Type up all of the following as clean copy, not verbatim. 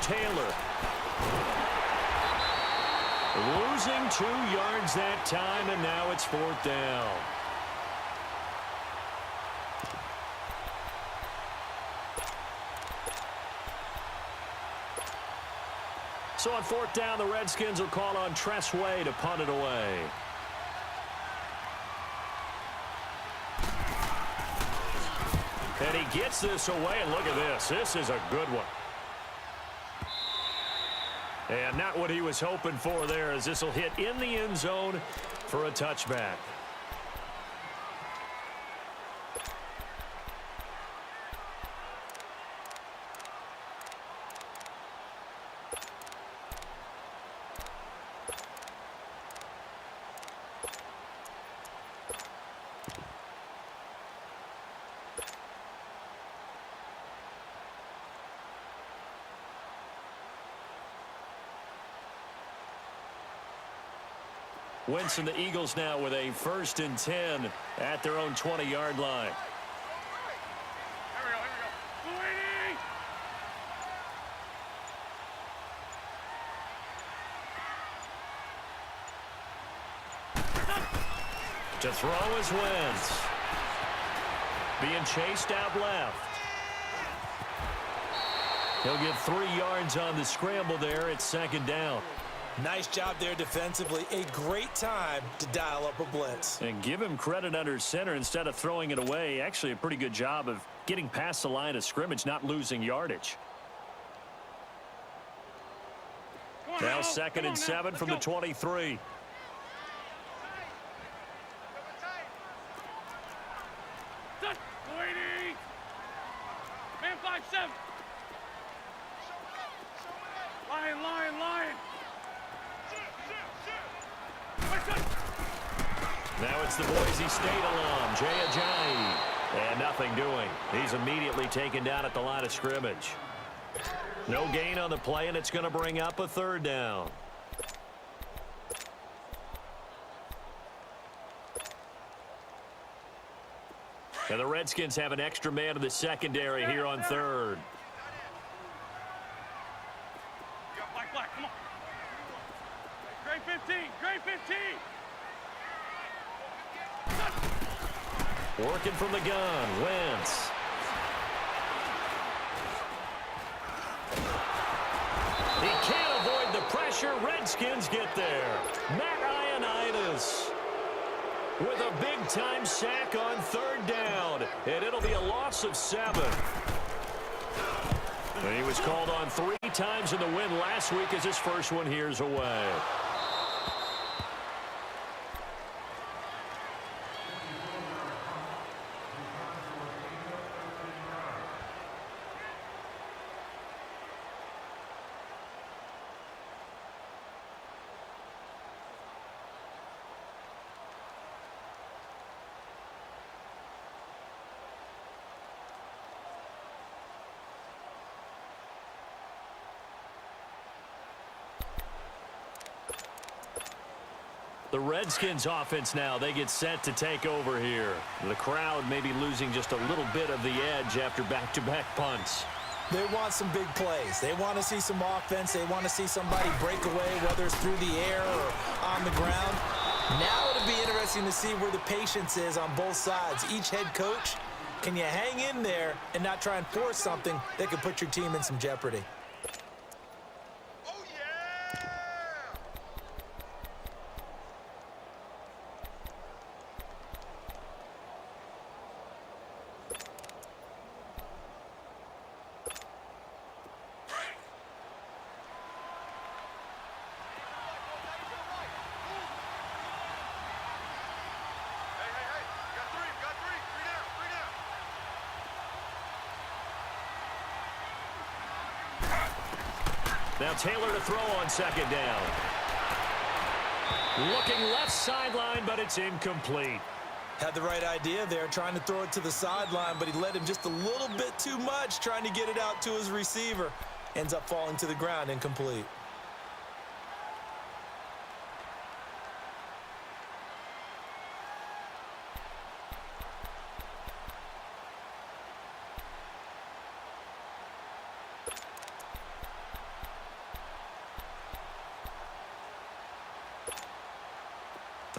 Taylor. Losing 2 yards that time, and now it's 4th down. So on 4th down, the Redskins will call on Tressway to punt it away. And he gets this away, and look at this. This is a good one. And not what he was hoping for there, as this will hit in the end zone for a touchback. Wentz and the Eagles now with a 1st and 10 at their own 20-yard line. To throw is Wentz. Being chased out left. He'll get 3 yards on the scramble there. It's 2nd down. Nice job there defensively. A great time to dial up a blitz. And give him credit under center instead of throwing it away. Actually, a pretty good job of getting past the line of scrimmage, not losing yardage. Now 2nd and 7 from the 23. Man 5-7. Lion. Now it's the Boise State alum, Jbyrd923. And nothing doing. He's immediately taken down at the line of scrimmage. No gain on the play, and it's going to bring up a 3rd down. And the Redskins have an extra man in the secondary here on 3rd. Black, come on. Grade 15. Working from the gun, Wentz. He can't avoid the pressure. Redskins get there. Matt Ioannidis with a big-time sack on 3rd down. And it'll be a loss of 7. And he was called on 3 times in the win last week as his first one here's away. The Redskins offense now, they get set to take over here. The crowd may be losing just a little bit of the edge after back-to-back punts. They want some big plays. They want to see some offense. They want to see somebody break away, whether it's through the air or on the ground. Now it'll be interesting to see where the patience is on both sides. Each head coach, can you hang in there and not try and force something that could put your team in some jeopardy? Now Taylor to throw on 2nd down. Looking left sideline, but it's incomplete. Had the right idea there, trying to throw it to the sideline, but he led him just a little bit too much, trying to get it out to his receiver. Ends up falling to the ground, incomplete.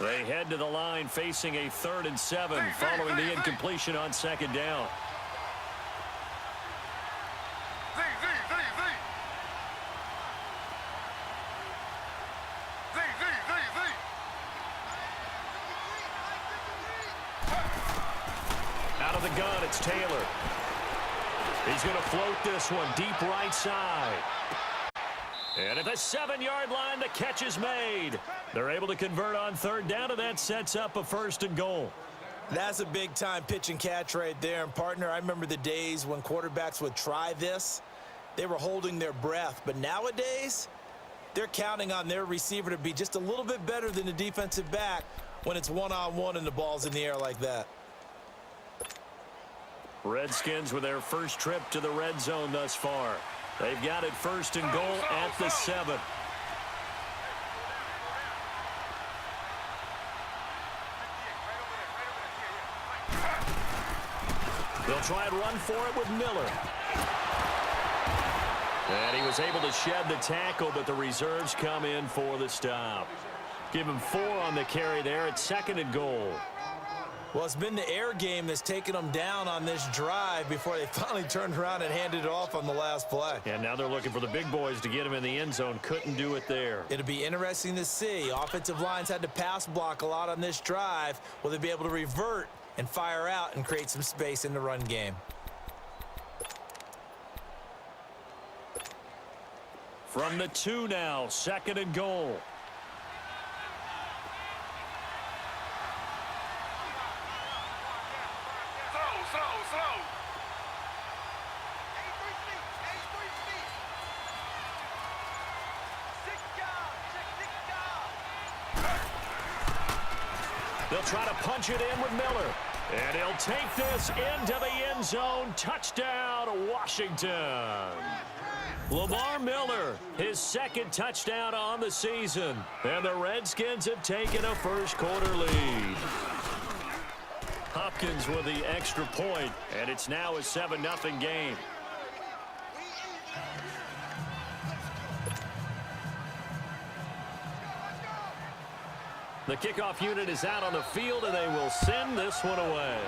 They head to the line facing a 3rd and 7 following the incompletion on 2nd down. Out of the gun, it's Taylor. He's going to float this one deep right side. And at the 7-yard line, the catch is made. They're able to convert on 3rd down, and that sets up a 1st and goal. That's a big-time pitch and catch right there. And, partner, I remember the days when quarterbacks would try this. They were holding their breath. But nowadays, they're counting on their receiver to be just a little bit better than the defensive back when it's one-on-one and the ball's in the air like that. Redskins with their first trip to the red zone thus far. They've got it 1st and goal at the 7. They'll try and run for it with Miller. And he was able to shed the tackle, but the reserves come in for the stop. Give him 4 on the carry there at 2nd and goal. Well, it's been the air game that's taken them down on this drive before they finally turned around and handed it off on the last play. And now they're looking for the big boys to get him in the end zone. Couldn't do it there. It'll be interesting to see. Offensive lines had to pass block a lot on this drive. Will they be able to revert and fire out and create some space in the run game? From the 2 now, 2nd and goal. They'll try to punch it in with Miller. And he'll take this into the end zone. Touchdown, Washington. Lamar Miller, his 2nd touchdown on the season. And the Redskins have taken a first-quarter lead. Hopkins with the extra point, and it's now a 7-0 game. The kickoff unit is out on the field, and they will send this one away.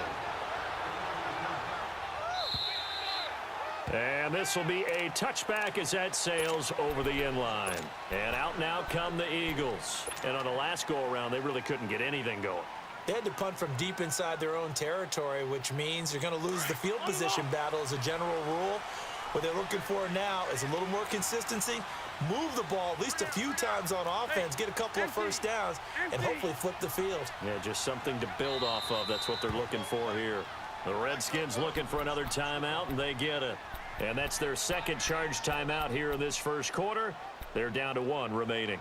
And this will be a touchback as that sails over the end line. And out now come the Eagles. And on the last go-around, they really couldn't get anything going. They had to punt from deep inside their own territory, which means you're going to lose the field position battle as a general rule. What they're looking for now is a little more consistency, move the ball at least a few times on offense, get a couple of first downs, and hopefully flip the field. Yeah, just something to build off of. That's what they're looking for here. The Redskins looking for another timeout, and they get it. And that's their 2nd charge timeout here in this first quarter. They're down to 1 remaining.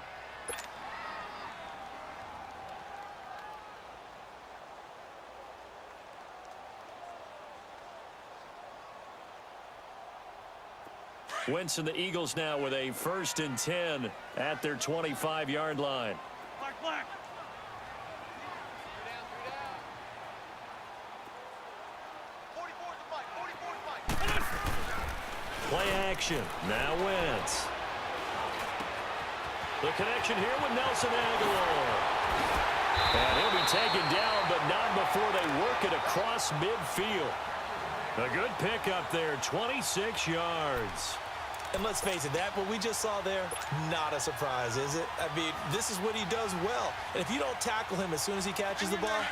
Wentz and the Eagles now with a 1st and 10 at their 25-yard line. Black. Play action. Now Wentz. The connection here with Nelson Aguilar. And he'll be taken down, but not before they work it across midfield. A good pickup there, 26 yards. And let's face it, that what we just saw there, not a surprise, is it? I mean, this is what he does well. And if you don't tackle him as soon as he catches the ball,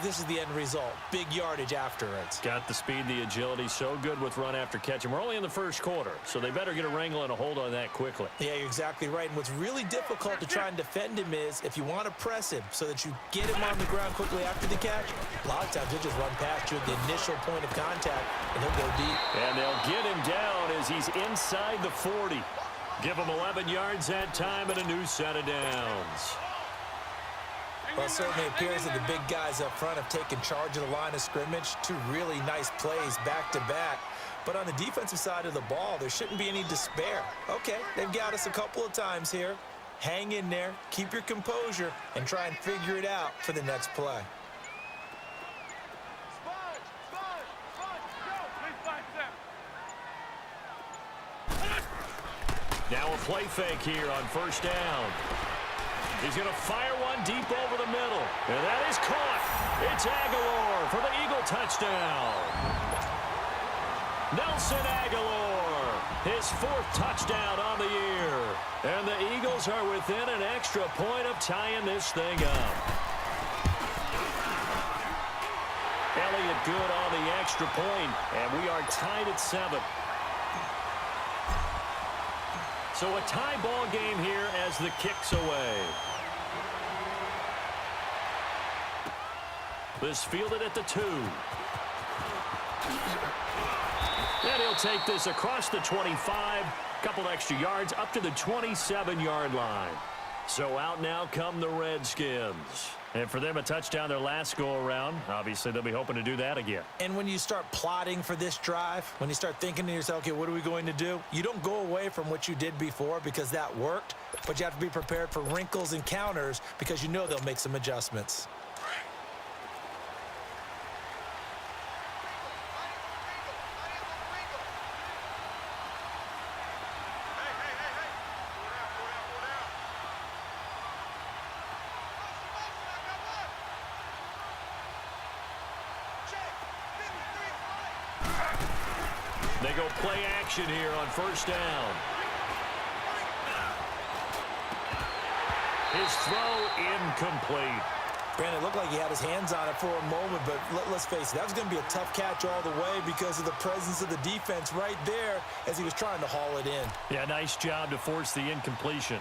this is the end result. Big yardage afterwards. Got the speed, the agility, so good with run after catch. And we're only in the first quarter, so they better get a wrangle and a hold on that quickly. Yeah, you're exactly right. And what's really difficult to try and defend him is if you want to press him so that you get him on the ground quickly after the catch, a lot of times he'll just run past you at the initial point of contact, and he'll go deep. And they'll get him down as he's inside the 40. Give him 11 yards that time and a new set of downs. Well, it certainly appears that the big guys up front have taken charge of the line of scrimmage. 2 really nice plays back-to-back. But on the defensive side of the ball, there shouldn't be any despair. Okay, they've got us a couple of times here. Hang in there, keep your composure, and try and figure it out for the next play. Now a play fake here on 1st down. He's going to fire one deep over the middle. And that is caught. It's Aguilar for the Eagle touchdown. Nelson Aguilar, his 4th touchdown on the year. And the Eagles are within an extra point of tying this thing up. Elliott good on the extra point, and we are tied at 7. So a tie ball game here as the kick's away. This fielded at the 2. And he'll take this across the 25, couple extra yards up to the 27-yard line. So out now come the Redskins. And for them, a touchdown their last go-around. Obviously, they'll be hoping to do that again. And when you start plotting for this drive, when you start thinking to yourself, okay, what are we going to do? You don't go away from what you did before because that worked, but you have to be prepared for wrinkles and counters because you know they'll make some adjustments. They go play action here on first down. His throw incomplete. Brandon, it looked like he had his hands on it for a moment, but let's face it, that was going to be a tough catch all the way because of the presence of the defense right there as he was trying to haul it in. Yeah, nice job to force the incompletion.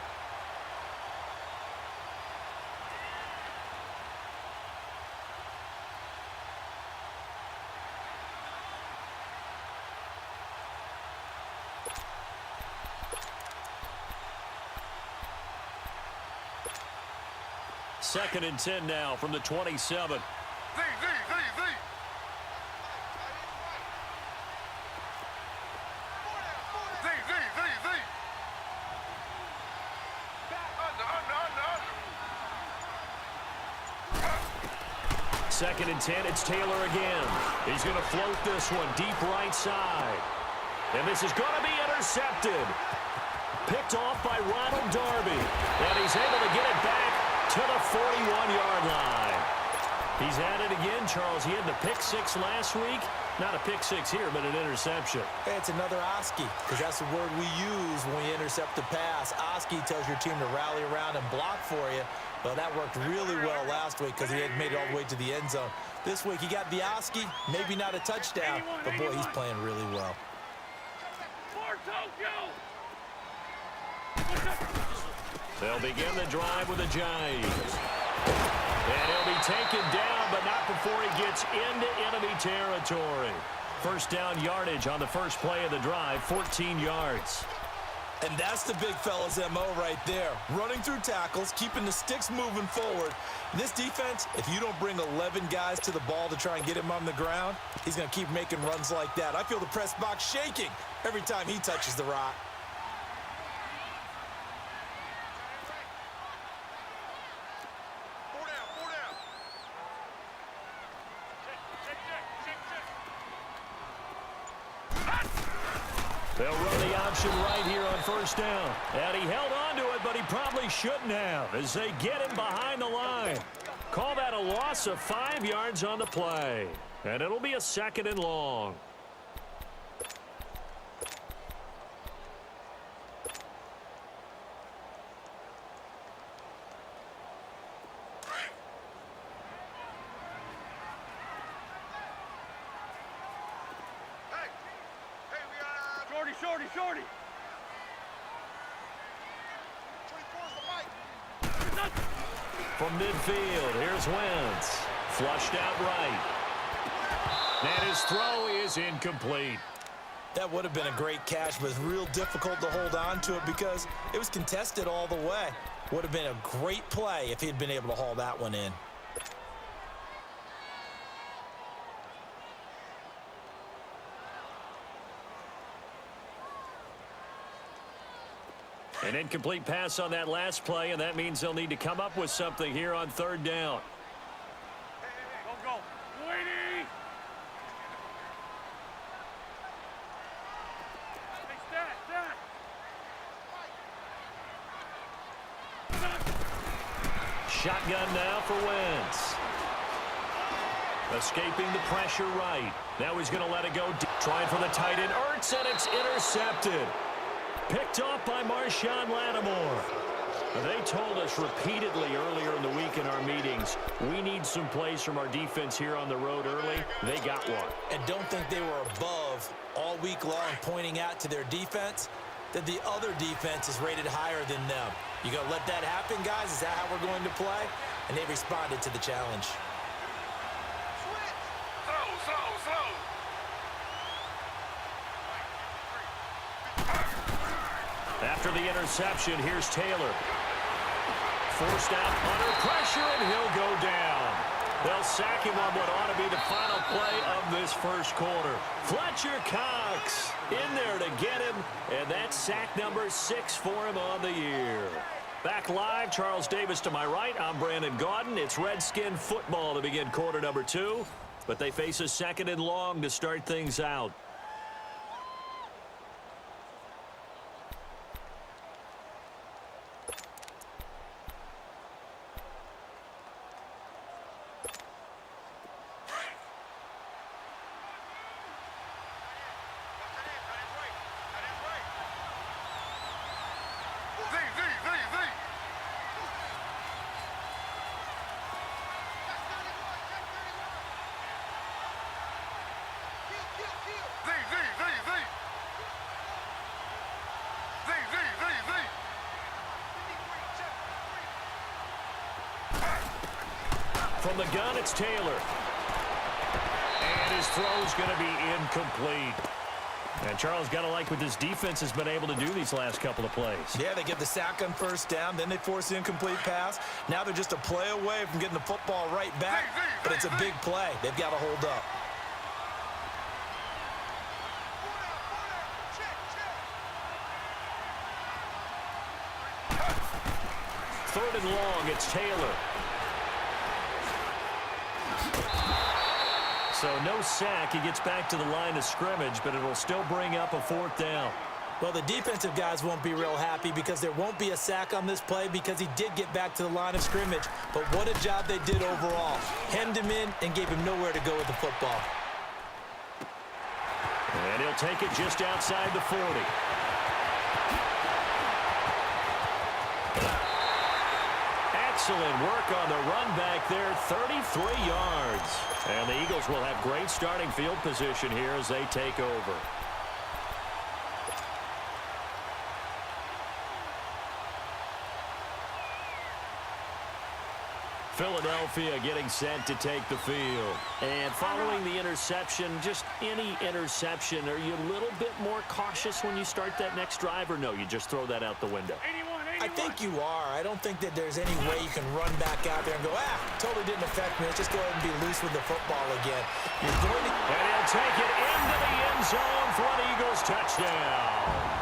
Second and 10 now from the 27. Second and 10, it's Taylor again. He's going to float this one deep right side. And this is going to be intercepted. Picked off by Ronald Darby. And he's able to get it back to the 41-yard line. He's at it again, Charles. He had the pick 6 last week. Not a pick 6 here, but an interception. Hey, it's another Oski, because that's the word we use when we intercept a pass. Oski tells your team to rally around and block for you. Well, that worked really well last week because he had made it all the way to the end zone. This week, he got the Oski, maybe not a touchdown, but boy, he's playing really well. They'll begin the drive with a jive. And he'll be taken down, but not before he gets into enemy territory. First down yardage on the first play of the drive, 14 yards. And that's the big fella's MO right there. Running through tackles, keeping the sticks moving forward. This defense, if you don't bring 11 guys to the ball to try and get him on the ground, he's going to keep making runs like that. I feel the press box shaking every time he touches the rock. They'll run the option right here on first down. And he held on to it, but he probably shouldn't have as they get him behind the line. Call that a loss of 5 yards on the play. And it'll be a second and long. Shorty. From midfield, here's Wentz. Flushed out right. And his throw is incomplete. That would have been a great catch, but it's real difficult to hold on to it because it was contested all the way. Would have been a great play if he had been able to haul that one in. An incomplete pass on that last play, and that means they'll need to come up with something here on third down. Go. Waiting. Hey, stat. shotgun now for Wentz. Escaping the pressure right. Now he's going to let it go. Trying for the tight end. Ertz, and it's intercepted. Picked off by Marshawn Lattimore. They told us repeatedly earlier in the week in our meetings, we need some plays from our defense here on the road early. They got one. And don't think they were above all week long pointing out to their defense that the other defense is rated higher than them. You going to let that happen, guys? Is that how we're going to play? And they responded to the challenge. After the interception, here's Taylor. Forced out under pressure, and he'll go down. They'll sack him on what ought to be the final play of this first quarter. Fletcher Cox in there to get him, and that's sack number 6 for him on the year. Back live, Charles Davis to my right. I'm Brandon Gaudin. It's Redskin football to begin quarter number 2, but they face a 2nd and long to start things out. From the gun, it's Taylor. And his throw's going to be incomplete. And Charles, got to like what this defense has been able to do these last couple of plays. Yeah, they get the sack on first down, then they force the incomplete pass. Now they're just a play away from getting the football right back, but it's a big play. They've got to hold up. Third and long, it's Taylor. So no sack. He gets back to the line of scrimmage, but it'll still bring up a 4th down. Well, the defensive guys won't be real happy because there won't be a sack on this play because he did get back to the line of scrimmage. But what a job they did overall. Hemmed him in and gave him nowhere to go with the football. And he'll take it just outside the 40. Excellent work on the run back there, 33 yards. And the Eagles will have great starting field position here as they take over. Philadelphia getting set to take the field. And following the interception, just any interception, are you a little bit more cautious when you start that next drive, or no, you just throw that out the window? I think you are. I don't think that there's any way you can run back out there and go, totally didn't affect me. Let's just go ahead and be loose with the football again. You're going to... And he'll take it into the end zone for an Eagles touchdown.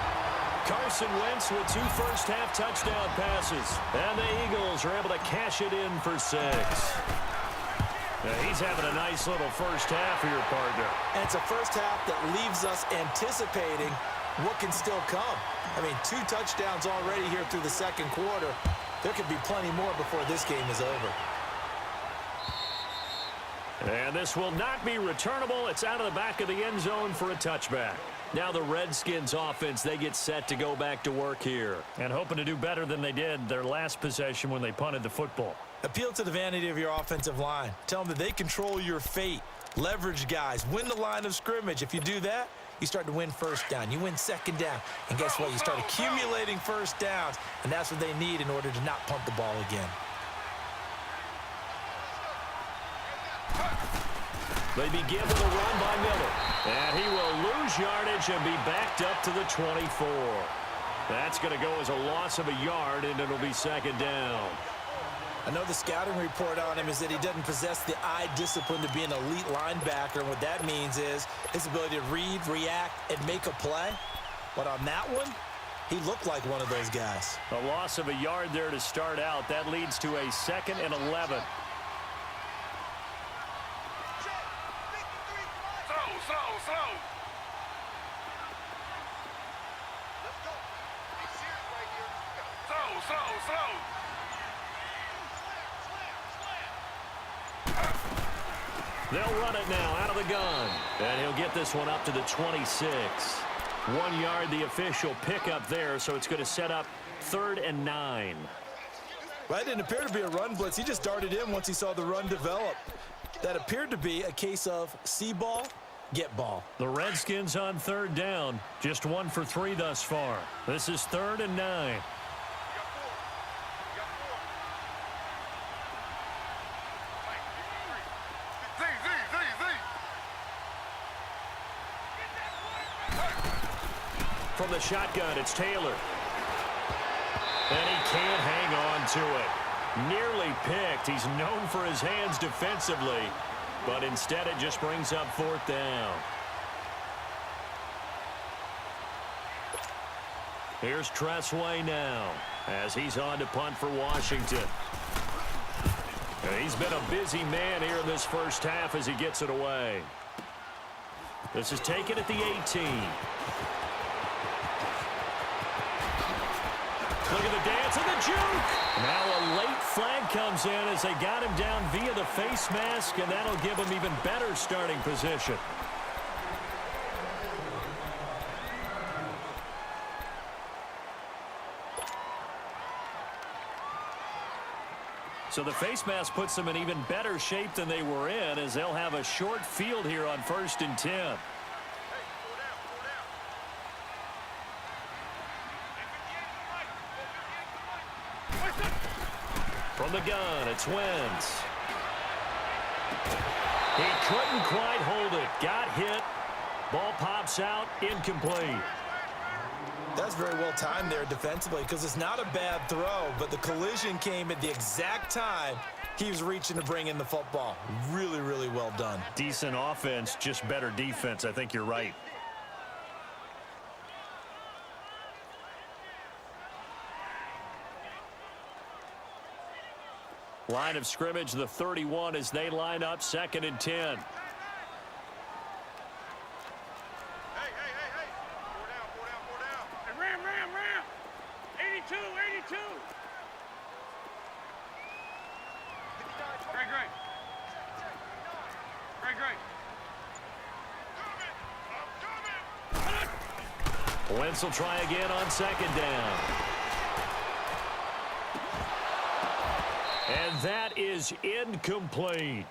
Carson Wentz with 2 first-half touchdown passes. And the Eagles are able to cash it in for 6. Now, he's having a nice little first half for your partner. And it's a first half that leaves us anticipating what can still come. I mean, 2 touchdowns already here through the second quarter. There could be plenty more before this game is over. And this will not be returnable. It's out of the back of the end zone for a touchback. Now the Redskins offense, they get set to go back to work here. And hoping to do better than they did their last possession when they punted the football. Appeal to the vanity of your offensive line. Tell them that they control your fate. Leverage guys. Win the line of scrimmage. If you do that, you start to win first down. You win second down. And guess what? You start accumulating first downs. And that's what they need in order to not punt the ball again. They begin with a run by Miller. And he will lose yardage and be backed up to the 24. That's going to go as a loss of a yard, and it'll be second down. I know the scouting report on him is that he doesn't possess the eye discipline to be an elite linebacker. And what that means is his ability to read, react, and make a play. But on that one, he looked like one of those guys. A loss of a yard there to start out. That leads to a 2nd and 11. They'll run it now out of the gun. And he'll get this one up to the 26. 1 yard, the official pickup there, so it's going to set up 3rd and 9. Well, that didn't appear to be a run blitz. He just darted in once he saw the run develop. That appeared to be a case of see ball, get ball. The Redskins on 3rd down. Just 1 for 3 thus far. This is 3rd and 9. From the shotgun, it's Taylor. And he can't hang on to it. Nearly picked. He's known for his hands defensively, but instead it just brings up 4th down. Here's Tressway now as he's on to punt for Washington. And he's been a busy man here in this first half as he gets it away. This is taken at the 18. Look at the dance and the juke. Now a late flag comes in as they got him down via the face mask, and that'll give him even better starting position. So the face mask puts them in even better shape than they were in, as they'll have a short field here on 1st and 10. From the gun, it's Wentz. He couldn't quite hold it. Got hit. Ball pops out, incomplete. That's very well timed there defensively because it's not a bad throw, but the collision came at the exact time he was reaching to bring in the football. Really, really well done. Decent offense, just better defense. I think you're right. Line of scrimmage, the 31, as they line up 2nd and 10. Ram. 82. Great. Wentz will try again on 2nd down. And that is incomplete.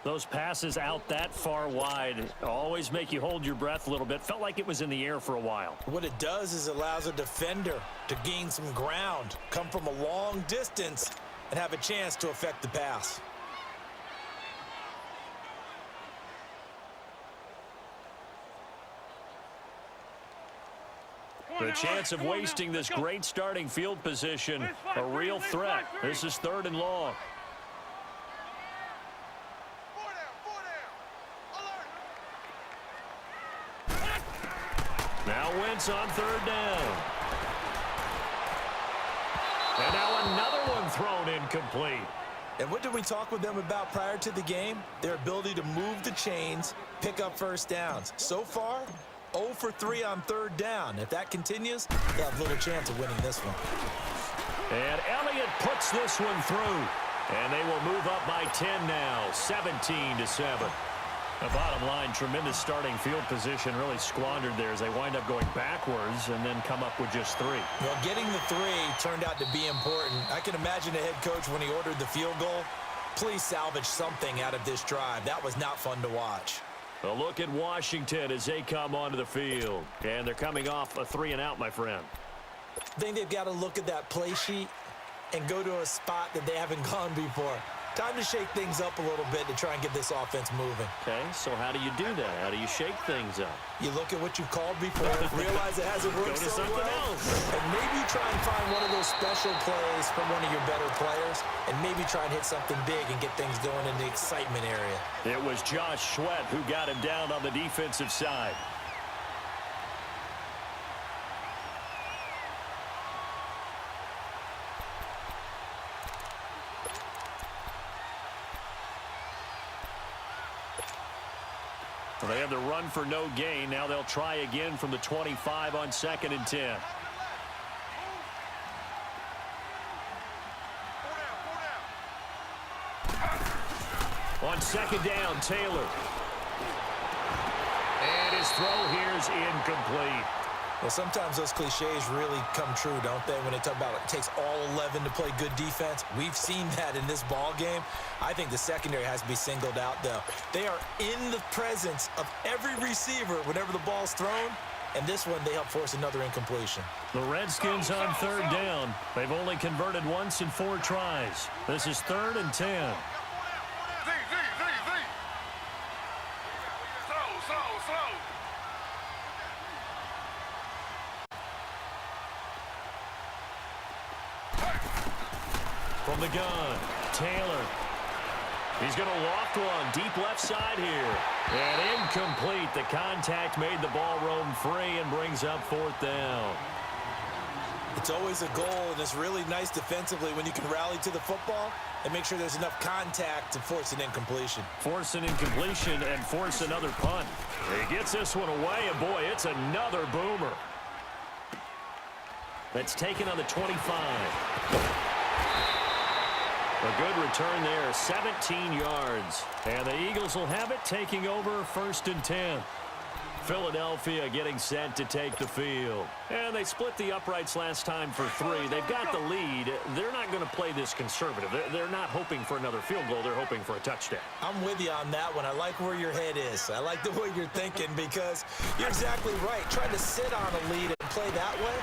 Those passes out that far wide always make you hold your breath a little bit. Felt like it was in the air for a while. What it does is it allows a defender to gain some ground, come from a long distance, and have a chance to affect the pass. The chance of wasting this great starting field position, a real threat. This is 3rd and long. Now Wentz on 3rd down. And now another one thrown incomplete. And what did we talk with them about prior to the game? Their ability to move the chains, pick up 1st downs. So far, 0 for 3 on 3rd down. If that continues, they'll have little chance of winning this one. And Elliott puts this one through. And they will move up by 10 now, 17-7. The bottom line, tremendous starting field position, really squandered there as they wind up going backwards and then come up with just 3. Well, getting the 3 turned out to be important. I can imagine the head coach when he ordered the field goal. Please salvage something out of this drive. That was not fun to watch. A look at Washington as they come onto the field. And they're coming off a 3-and-out, my friend. I think they've got to look at that play sheet and go to a spot that they haven't gone before. Time to shake things up a little bit to try and get this offense moving. Okay, so how do you do that? How do you shake things up? You look at what you've called before, realize it hasn't worked Go to so something well, else. and maybe try and find one of those special plays from one of your better players, and maybe try and hit something big and get things going in the excitement area. It was Josh Sweat who got him down on the defensive side. They have the run for no gain. Now they'll try again from the 25 on 2nd and 10. On second down, Taylor. And his throw here is incomplete. Well, sometimes those cliches really come true, don't they, when they talk about it takes all 11 to play good defense. We've seen that in this ball game. I think the secondary has to be singled out, though. They are in the presence of every receiver whenever the ball's thrown, and this one they help force another incompletion. The Redskins on third down. They've only converted once in 4 tries. This is 3rd and 10. From the gun, Taylor. He's going to loft one deep left side here. And incomplete. The contact made the ball roam free and brings up 4th down. It's always a goal, and it's really nice defensively when you can rally to the football and make sure there's enough contact to force an incompletion. Force an incompletion and force another punt. He gets this one away, and boy, it's another boomer. That's taken on the 25. A good return there, 17 yards. And the Eagles will have it, taking over 1st and 10. Philadelphia getting set to take the field. And they split the uprights last time for 3. They've got the lead. They're not going to play this conservative. They're not hoping for another field goal. They're hoping for a touchdown. I'm with you on that one. I like where your head is. I like the way you're thinking because you're exactly right. Trying to sit on a lead and play that way,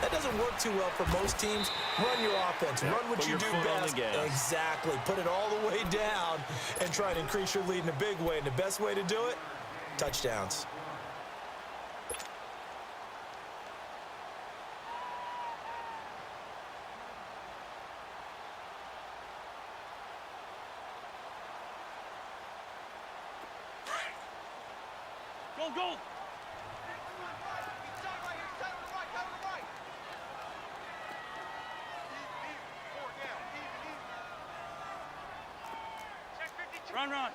that doesn't work too well for most teams. Run your offense. Run what you do best. Exactly. Put it all the way down and try to increase your lead in a big way. And the best way to do it, touchdowns. Go, go. Run, run.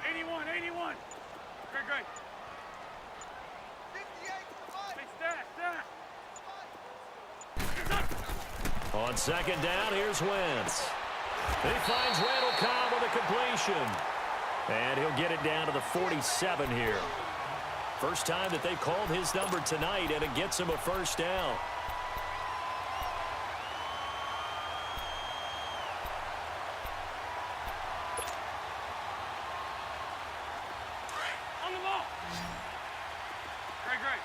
81, 81. Great, great. Hey, stack. On second down, here's Wentz. He finds Randall Cobb with a completion. And he'll get it down to the 47 here. First time that they've called his number tonight, and it gets him a 1st down. On the ball. Great, great.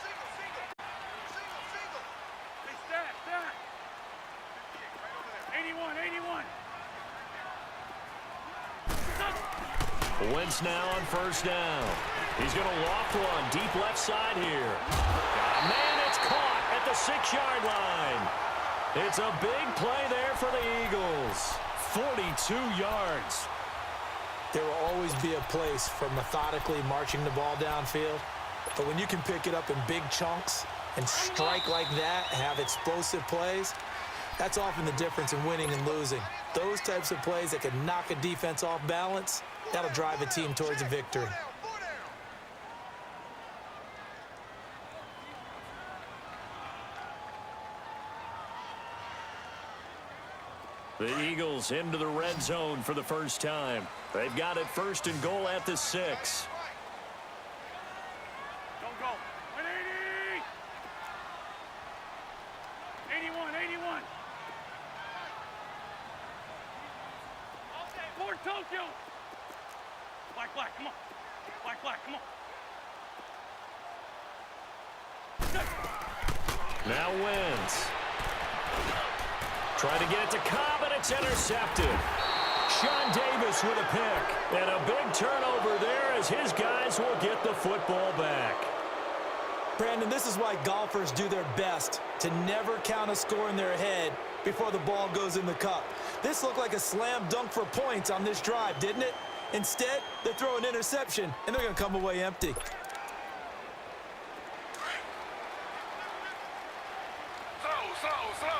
Single. Hey, stack. 81, 81. Wentz now on 1st down. He's going to loft one deep left side here. Man, it's caught at the 6-yard line. It's a big play there for the Eagles. 42 yards. There will always be a place for methodically marching the ball downfield. But when you can pick it up in big chunks and strike like that, have explosive plays, that's often the difference in winning and losing. Those types of plays that can knock a defense off balance, that'll drive a team towards a victory. The Eagles into the red zone for the first time. They've got it 1st and goal at the 6. Don't go. 180. 81. Fort Tokyo. Black, come on. Black, come on. Now Wentz. Trying to get it to Cobb, and it's intercepted. Sean Davis with a pick. And a big turnover there as his guys will get the football back. Brandon, this is why golfers do their best to never count a score in their head before the ball goes in the cup. This looked like a slam dunk for points on this drive, didn't it? Instead, they throw an interception, and they're going to come away empty. Slow.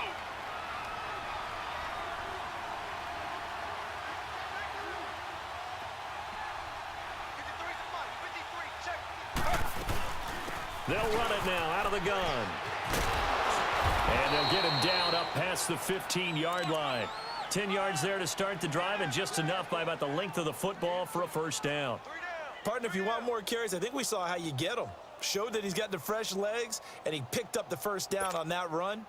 They'll run it now out of the gun. And they'll get him down up past the 15-yard line. 10 yards there to start the drive, and just enough by about the length of the football for a first down. Partner, if you want more carries, I think we saw how you get them. Showed that he's got the fresh legs, and he picked up the first down on that run.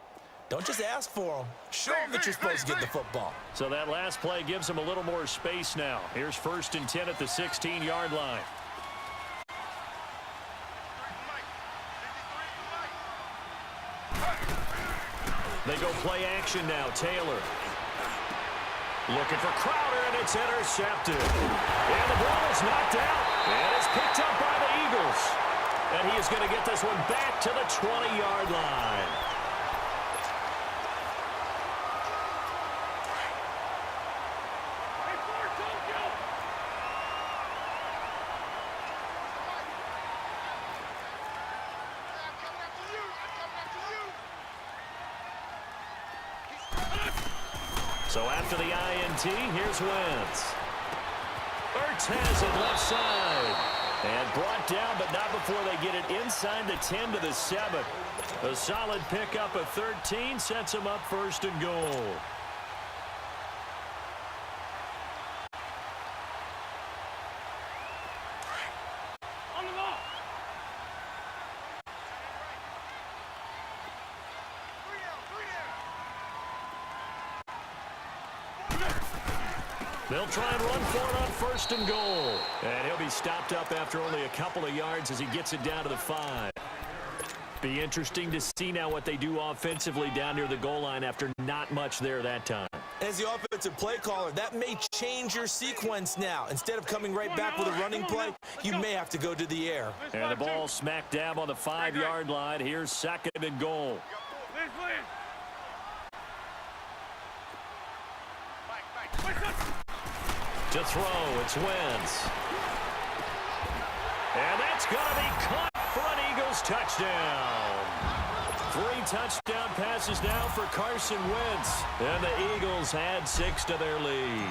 Don't just ask for him. Show him that you're supposed to get the football. So that last play gives him a little more space now. Here's 1st and 10 at the 16-yard line. They go play action now. Taylor looking for Crowder, and it's intercepted. And the ball is knocked out, and it's picked up by the Eagles. And he is going to get this one back to the 20-yard line. So after the INT, here's Wentz. Ertz has it left side. And brought down, but not before they get it inside the 10 to the 7. A solid pickup of 13 sets him up 1st and goal. On the ball. They'll try and run for it on 1st and goal. And he'll be stopped up after only a couple of yards as he gets it down to the 5. Be interesting to see now what they do offensively down near the goal line after not much there that time. As the offensive play caller, that may change your sequence now. Instead of coming right back with a running play, you may have to go to the air. And the ball smack dab on the 5-yard line. Here's 2nd and goal. To throw, it's Wentz. And that's going to be caught for an Eagles touchdown. 3 touchdown passes now for Carson Wentz. And the Eagles add 6 to their lead.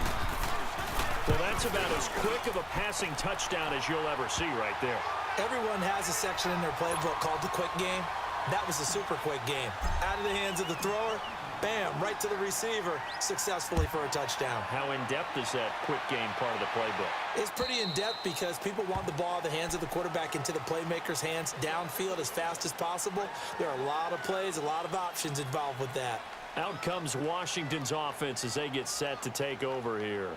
Well, that's about as quick of a passing touchdown as you'll ever see right there. Everyone has a section in their playbook called the quick game. That was a super quick game. Out of the hands of the thrower, bam, right to the receiver, successfully for a touchdown. How in-depth is that quick game part of the playbook? It's pretty in-depth because people want the ball out of the hands of the quarterback into the playmaker's hands downfield as fast as possible. There are a lot of plays, a lot of options involved with that. Out comes Washington's offense as they get set to take over here.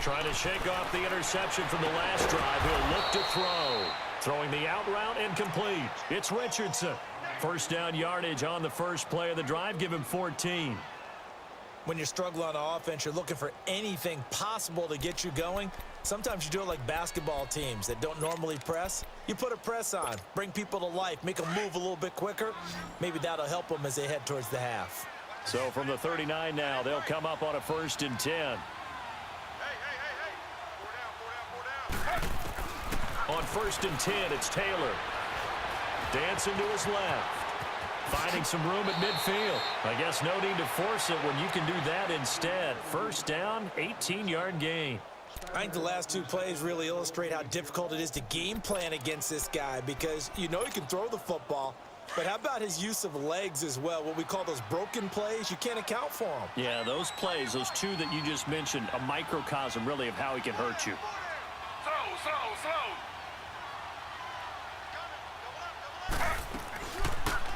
Trying to shake off the interception from the last drive. He'll look to throw. Throwing the out route incomplete. It's Richardson. 1st down yardage on the first play of the drive. Give him 14. When you're struggling on offense, you're looking for anything possible to get you going. Sometimes you do it like basketball teams that don't normally press. You put a press on, bring people to life, make them move a little bit quicker. Maybe that'll help them as they head towards the half. So from the 39 now, they'll come up on a 1st and 10. On 1st and 10, it's Taylor. Dancing to his left. Finding some room at midfield. I guess no need to force it when you can do that instead. 1st down, 18-yard gain. I think the last 2 plays really illustrate how difficult it is to game plan against this guy because you know he can throw the football, but how about his use of legs as well? What we call those broken plays, you can't account for them. Yeah, those plays, those 2 that you just mentioned, a microcosm really of how he can hurt you.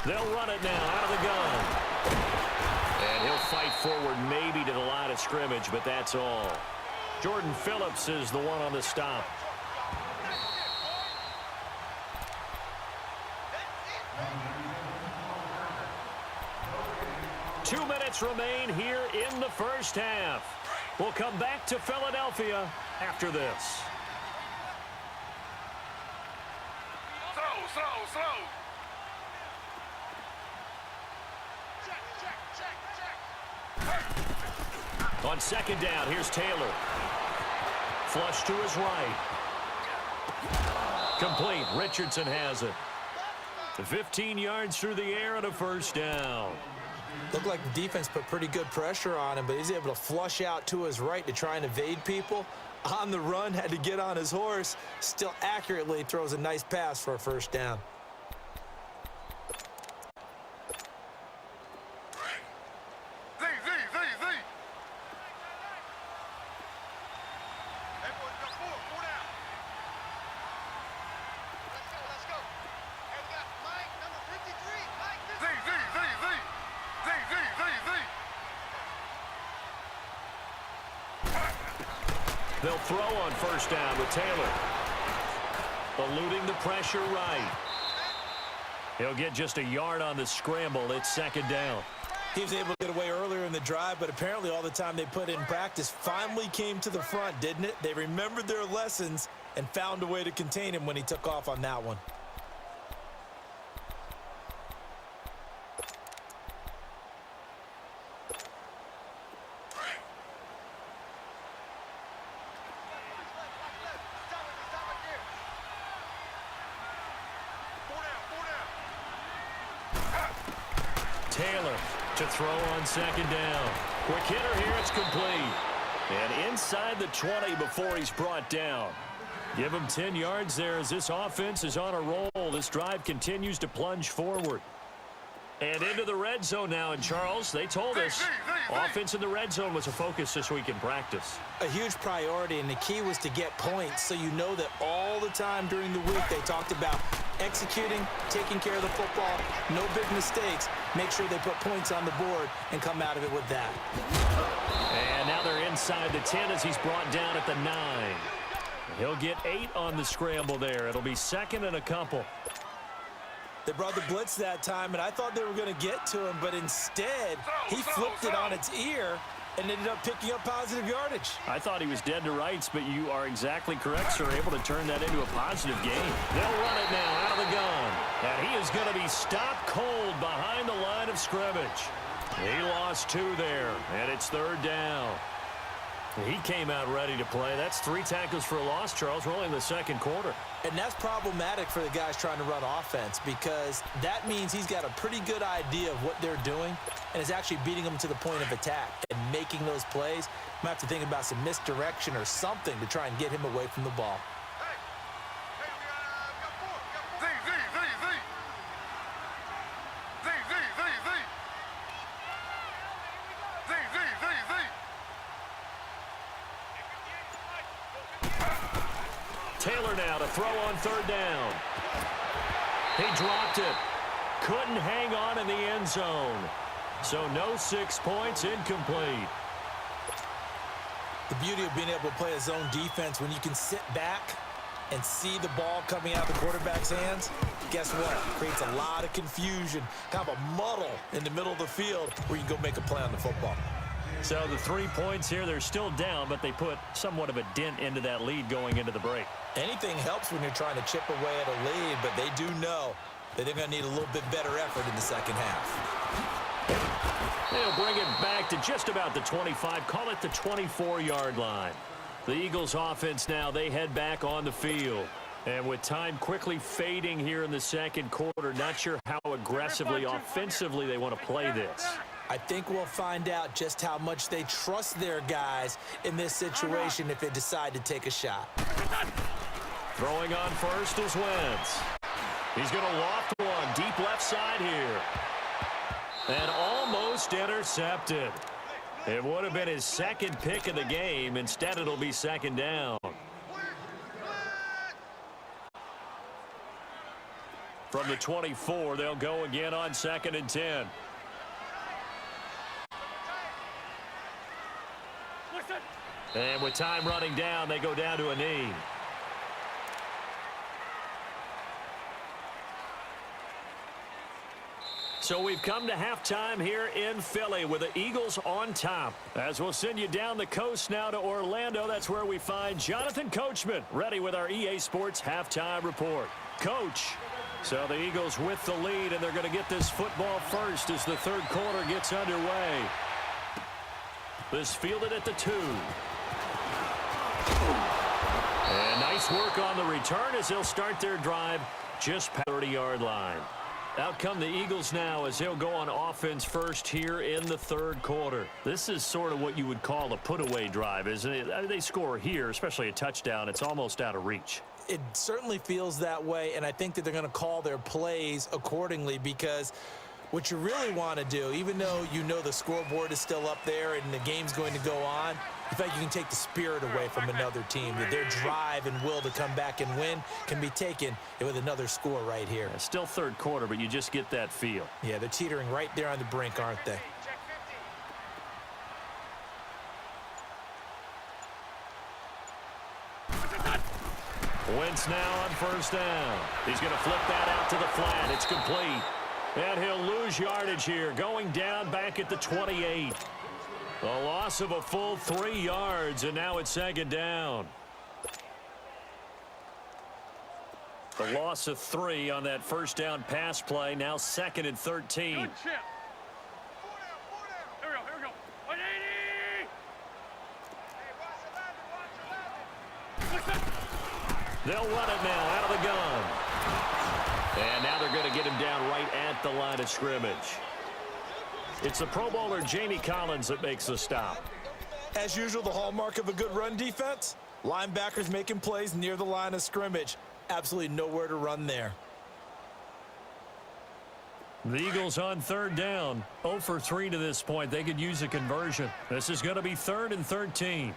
They'll run it now out of the gun. And he'll fight forward maybe to the line of scrimmage, but that's all. Jordan Phillips is the one on the stop. Two minutes remain here in the first half. We'll come back to Philadelphia after this. On second down, here's Taylor. Flush to his right. Complete. Richardson has it. 15 yards through the air and a first down. Looked like the defense put pretty good pressure on him, but he's able to flush out to his right to try and evade people. On the run, had to get on his horse. Still accurately throws a nice pass for a first down. They'll throw on first down with Taylor. Eluding the pressure right. He'll get just a yard on the scramble. It's second down. He was able to get away earlier in the drive, but apparently all the time they put in practice finally came to the front, didn't it? They remembered their lessons and found a way to contain him when he took off on that one. Taylor to throw on second down. Quick hitter here, it's complete. And inside the 20 before he's brought down. Give him 10 yards there as this offense is on a roll. This drive continues to plunge forward. And into the red zone now. And Charles, they told us offense in the red zone was a focus this week in practice. A huge priority, and the key was to get points, so you know that all the time during the week they talked about executing, taking care of the football, no big mistakes, make sure they put points on the board and come out of it with that. And now they're inside the 10 as he's brought down at the 9. He'll get 8 on the scramble there. It'll be second and a couple. They brought the blitz that time, and I thought they were going to get to him, but instead he flipped it on its ear and ended up picking up positive yardage. I thought he was dead to rights, but you are exactly correct, sir. Able to turn that into a positive gain. They'll run it now out of the gun. And he is going to be stopped cold behind the line of scrimmage. He lost 2 there, and it's third down. He came out ready to play. That's 3 tackles for a loss, Charles. We're only in the second quarter. And that's problematic for the guys trying to run offense, because that means he's got a pretty good idea of what they're doing and is actually beating them to the point of attack and making those plays. Might have to think about some misdirection or something to try and get him away from the ball. Taylor now to throw on third down. He dropped it. Couldn't hang on in the end zone. So no 6 points, incomplete. The beauty of being able to play a zone defense when you can sit back and see the ball coming out of the quarterback's hands, guess what? It creates a lot of confusion, kind of a muddle in the middle of the field where you can go make a play on the football. So the 3 points here, they're still down, but they put somewhat of a dent into that lead going into the break. Anything helps when you're trying to chip away at a lead, but they do know that they're going to need a little bit better effort in the second half. They'll bring it back to just about the 25, call it the 24-yard line. The Eagles offense now, they head back on the field. And with time quickly fading here in the second quarter, not sure how aggressively, offensively they want to play this. I think we'll find out just how much they trust their guys in this situation if they decide to take a shot. Throwing on first is Wentz. He's going to loft one deep left side here. And almost intercepted. It would have been his second pick of the game. Instead, it'll be second down. From the 24, they'll go again on second and 10. And with time running down, they go down to a knee. So we've come to halftime here in Philly with the Eagles on top. As we'll send you down the coast now to Orlando, that's where we find Jonathan Coachman ready with our EA Sports halftime report. Coach, so the Eagles with the lead, and they're going to get this football first as the third quarter gets underway. This fielded at the 2. And nice work on the return as they'll start their drive just past the 30-yard line. Out come the Eagles now as they'll go on offense first here in the third quarter. This is sort of what you would call a put-away drive, isn't it? I mean, they score here, especially a touchdown. It's almost out of reach. It certainly feels that way, and I think that they're going to call their plays accordingly, because what you really want to do, even though you know the scoreboard is still up there and the game's going to go on, you feel like you can take the spirit away from another team, that their drive and will to come back and win can be taken with another score right here. It's still third quarter, but you just get that feel. Yeah, they're teetering right there on the brink, aren't they? Wentz now on first down. He's going to flip that out to the flat. It's complete. And he'll lose yardage here, going down back at the 28. A loss of a full 3 yards, and now it's second down. The loss of 3 on that first down pass play, now 2nd and 13. Good chip. Here we go. 180. They'll run it now out of the gun. And now they're going to get him down right at the line of scrimmage. It's the Pro Bowler Jamie Collins that makes the stop. As usual, the hallmark of a good run defense, linebackers making plays near the line of scrimmage. Absolutely nowhere to run there. The Eagles on third down. 0 for 3 to this point. They could use a conversion. This is going to be 3rd and 13.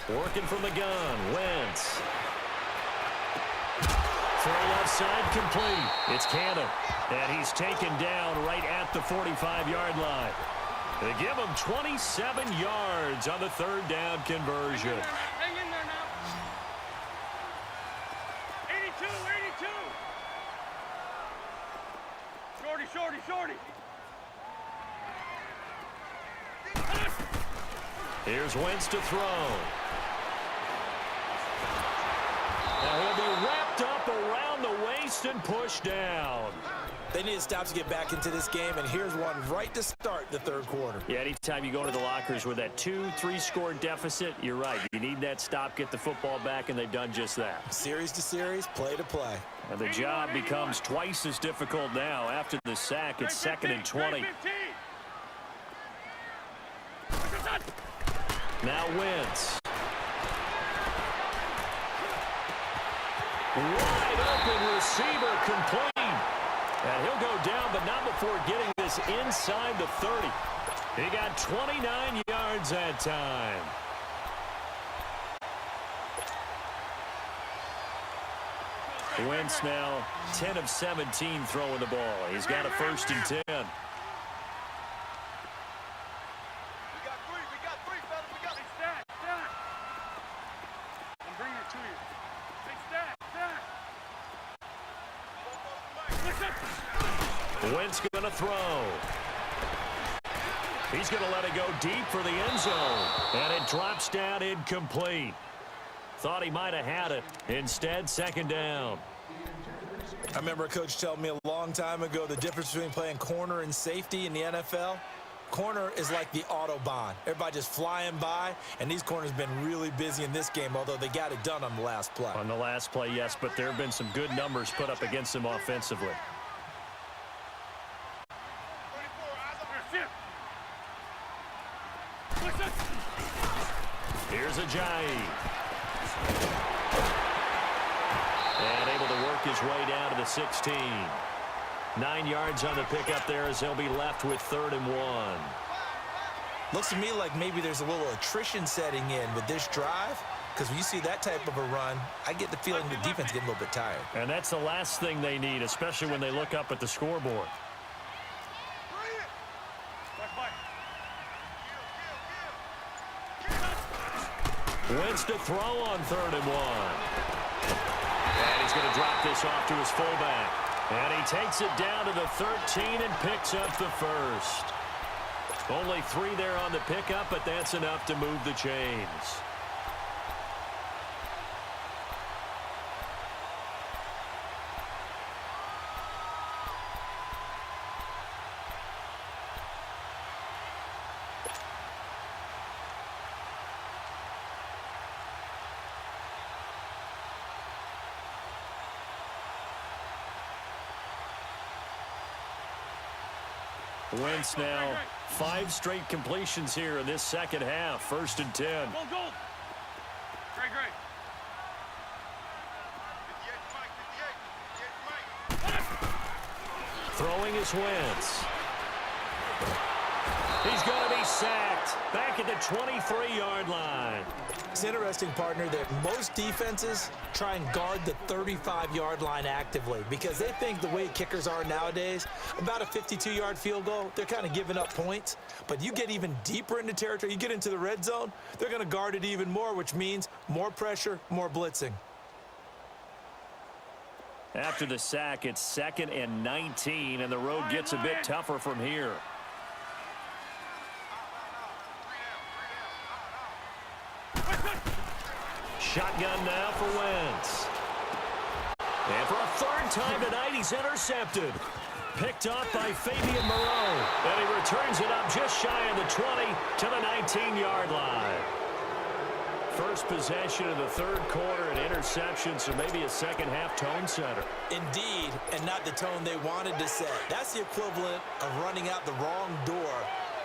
Working from the gun, Wentz. Throw left side, complete. It's Cannon, and he's taken down right at the 45-yard line. They give him 27 yards on the third down conversion. Hang in there now. 82. Shorty. Here's Wentz to throw. Now he'll be wrapped up around the waist and pushed down. They need to stop to get back into this game, and here's one right to start the third quarter. Yeah, anytime you go to the lockers with that 2-3 score deficit, you're right. You need that stop, get the football back, and they've done just that. Series to series, play to play. And the job becomes twice as difficult now after the sack. It's 2nd and 20. Now Wentz. Wide open receiver, complete. And he'll go down, but not before getting this inside the 30. He got 29 yards that time. Wentz now 10 of 17 throwing the ball. He's got a 1st and 10. We got three, fellas. Hey, Stat. I'm bringing it to you. Hey, Stat. Wentz going to throw. He's going to let it go deep for the end zone. And it drops down incomplete. Thought he might have had it. Instead, 2nd down. I remember a coach telling me a long time ago the difference between playing corner and safety in the NFL. Corner is like the Autobahn. Everybody just flying by, and these corners have been really busy in this game, although they got it done on the last play. On the last play, yes, but there have been some good numbers put up against them offensively. Here's Ajayi. And able to work his way down to the 16. 9 yards on the pickup there as they'll be left with 3rd and 1. Looks to me like maybe there's a little attrition setting in with this drive, because when you see that type of a run, I get the feeling the defense getting a little bit tired. And that's the last thing they need, especially when they look up at the scoreboard. Wentz to throw on 3rd and 1. And he's going to drop this off to his fullback. And he takes it down to the 13 and picks up the 1st. Only 3 there on the pickup, but that's enough to move the chains. Wentz now 5 straight completions here in this second half. 1st and 10. Go. Great. Throwing is Wentz. He's going to be sacked back at the 23-yard line. It's interesting, partner, that most defenses try and guard the 35-yard line actively because they think the way kickers are nowadays, about a 52-yard field goal, they're kind of giving up points. But you get even deeper into territory, you get into the red zone, they're going to guard it even more, which means more pressure, more blitzing. After the sack, it's 2nd and 19, and the road gets a bit tougher from here. Shotgun now for Wentz. And for a 3rd time tonight, he's intercepted. Picked off by Fabian Moreau. And he returns it up just shy of the 20 to the 19-yard line. First possession of the 3rd quarter, an interception, so maybe a second-half tone setter. Indeed, and not the tone they wanted to set. That's the equivalent of running out the wrong door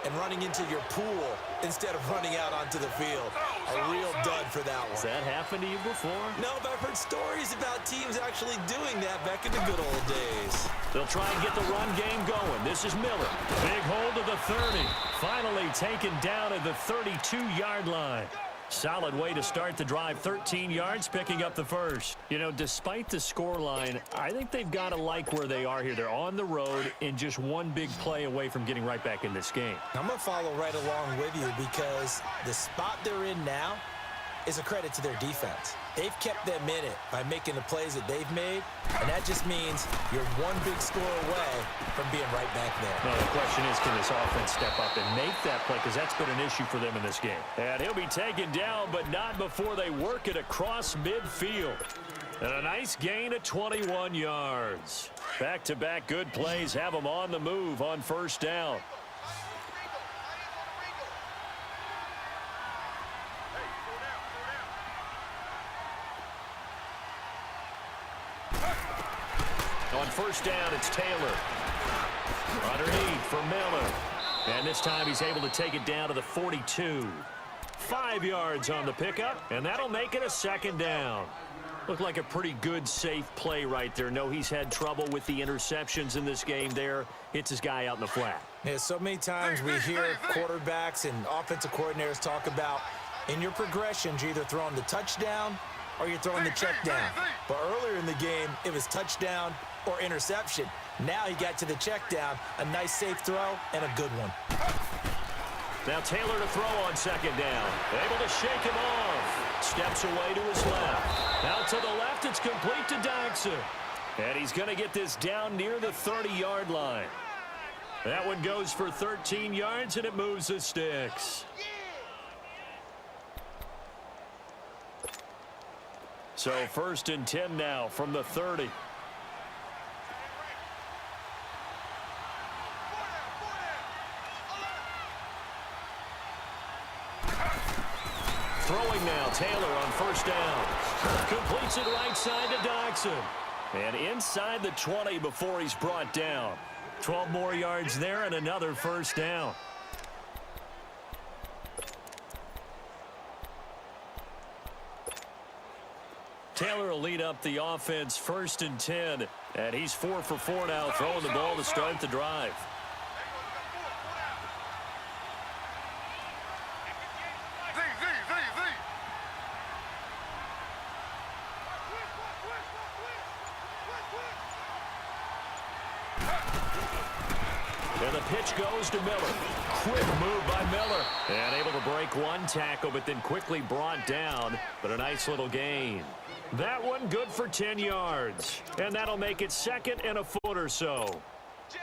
and running into your pool instead of running out onto the field. A real dud for that one. Has that happened to you before? No, but I've heard stories about teams actually doing that back in the good old days. They'll try and get the run game going. This is Miller. Big hold of the 30. Finally taken down at the 32-yard line. Solid way to start the drive. 13 yards, picking up the first. You know, despite the scoreline, I think they've got to like where they are here. They're on the road and just one big play away from getting right back in this game. I'm going to follow right along with you because the spot they're in now is a credit to their defense. They've kept them in it by making the plays that they've made, and that just means you're one big score away from being right back there. Now, the question is, can this offense step up and make that play? Because that's been an issue for them in this game. And he'll be taken down, but not before they work it across midfield. And a nice gain of 21 yards. Back-to-back good plays have them on the move on 1st down. On 1st down, it's Taylor. Underneath for Miller. And this time he's able to take it down to the 42. 5 yards on the pickup, and that'll make it a 2nd down. Looked like a pretty good, safe play right there. No, he's had trouble with the interceptions in this game there. Hits his guy out in the flat. Yeah, so many times we hear quarterbacks and offensive coordinators talk about in your progressions, you're either throwing the touchdown or you're throwing the check down. But earlier in the game, it was touchdown or interception. Now he got to the check down, a nice safe throw, and a good one. Now Taylor to throw on 2nd down. Able to shake him off. Steps away to his left. Out to the left, it's complete to Dodson. And he's going to get this down near the 30-yard line. That one goes for 13 yards, and it moves the sticks. So 1st and 10 now from the 30. Throwing now, Taylor on 1st down. Completes it right side to Dodson. And inside the 20 before he's brought down. 12 more yards there and another 1st down. Taylor will lead up the offense 1st and 10. And he's 4 for 4 now, throwing the ball to start the drive. And the pitch goes to Miller. Quick move by Miller. And able to break one tackle, but then quickly brought down. But a nice little gain. That one good for 10 yards. And that'll make it 2nd and a foot or so. Slow.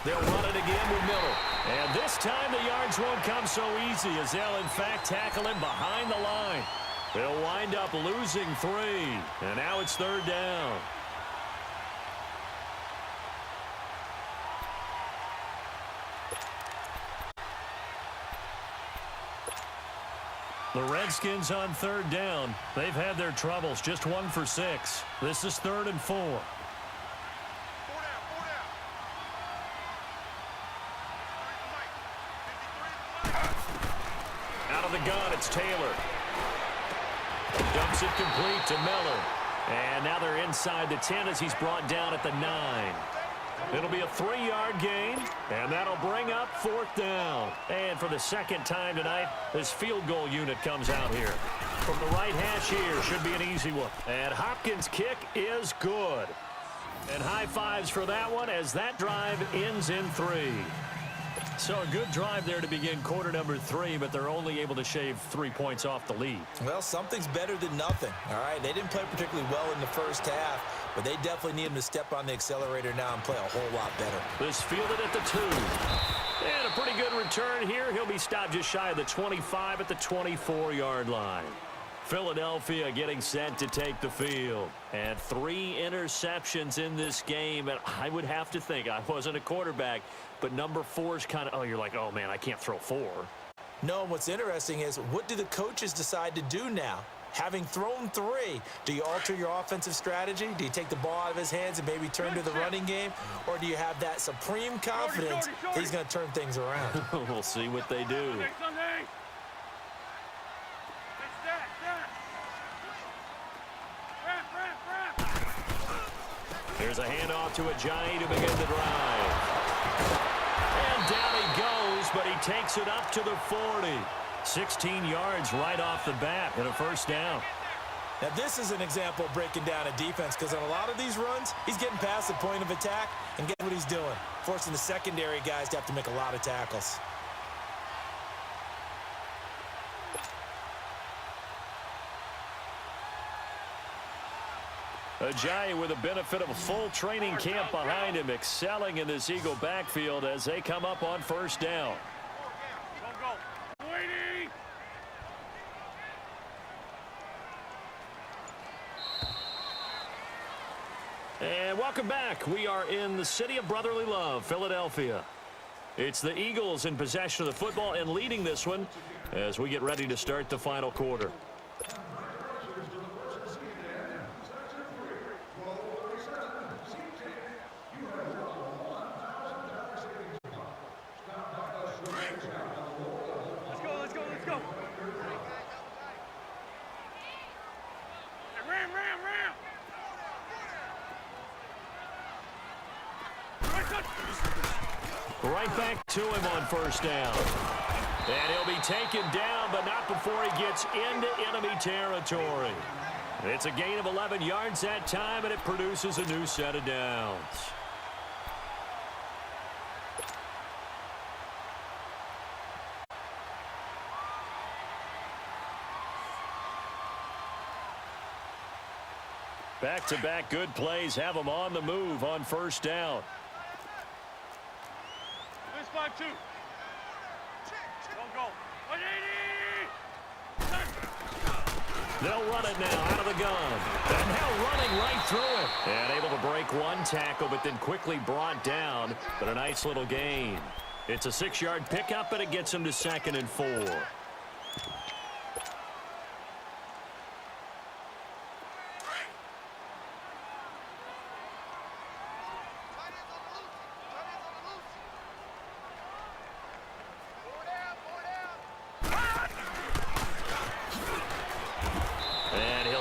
They'll run it again with Miller. And this time the yards won't come so easy as they'll, in fact, tackle him behind the line. They'll wind up losing 3. And now it's 3rd down. The Redskins on third down. They've had their troubles, just 1 for 6. This is 3rd and 4. Out of the gun, it's Taylor. Dumps it complete to Miller. And now they're inside the 10 as he's brought down at the 9. It'll be a 3-yard gain, and that'll bring up 4th down. And for the second time tonight, this field goal unit comes out here. From the right hash here, should be an easy one. And Hopkins' kick is good. And high fives for that one as that drive ends in 3. So a good drive there to begin quarter number 3, but they're only able to shave 3 points off the lead. Well, something's better than nothing, all right? They didn't play particularly well in the first half, but they definitely need him to step on the accelerator now and play a whole lot better. This fielded at the 2. And a pretty good return here. He'll be stopped just shy of the 25 at the 24-yard line. Philadelphia getting set to take the field. And 3 interceptions in this game. And I would have to think, I wasn't a quarterback, but number 4 is kind of, you're like, oh, man, I can't throw 4. No, and what's interesting is, what do the coaches decide to do now? Having thrown 3, do you alter your offensive strategy? Do you take the ball out of his hands and maybe turn to the running game? Or do you have that supreme confidence that he's going to turn things around? We'll see what they do. Here's a handoff to Ajayi to begin the drive. And down he goes, but he takes it up to the 40. 16 yards right off the bat and a 1st down. Now, this is an example of breaking down a defense, because on a lot of these runs, he's getting past the point of attack, and guess what he's doing? Forcing the secondary guys to have to make a lot of tackles. Ajayi with the benefit of a full training camp behind him, excelling in this Eagle backfield as they come up on 1st down. Go. Waiting. And welcome back. We are in the city of brotherly love, Philadelphia. It's the Eagles in possession of the football and leading this one as we get ready to start the final quarter. Let's go. Ram. Right back to him on 1st down. And he'll be taken down, but not before he gets into enemy territory. It's a gain of 11 yards that time, and it produces a new set of downs. Back-to-back good plays have them on the move on 1st down. This 5-2. Go. 180. They'll run it now out of the gun. And now running right through it. And able to break 1 tackle, but then quickly brought down. But a nice little gain. It's a 6-yard pickup, and it gets him to 2nd and 4.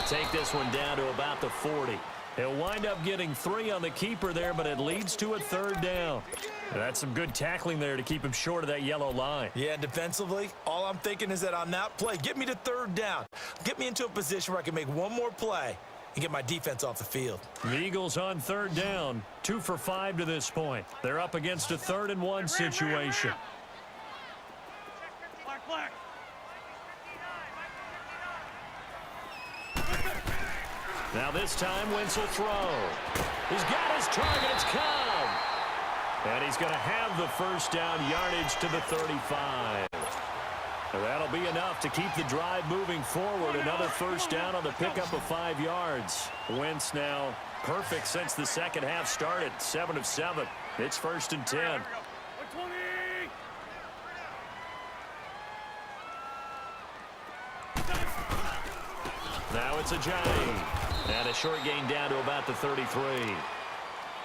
Take this one down to about the 40. He'll wind up getting 3 on the keeper there, but it leads to a 3rd down. That's some good tackling there to keep him short of that yellow line. Yeah, defensively, all I'm thinking is that on that play, get me to 3rd down. Get me into a position where I can make one more play and get my defense off the field. The Eagles on 3rd down, 2 for 5 to this point. They're up against a 3rd and 1 situation. Black. Now this time, Wentz will throw. He's got his target. It's Cobb. And he's going to have the 1st down yardage to the 35. That'll be enough to keep the drive moving forward. Another 1st down on the pickup of 5 yards. Wentz now perfect since the second half started. 7 of 7. It's 1st and 10. 120. Now it's a Johnny. And a short gain down to about the 33.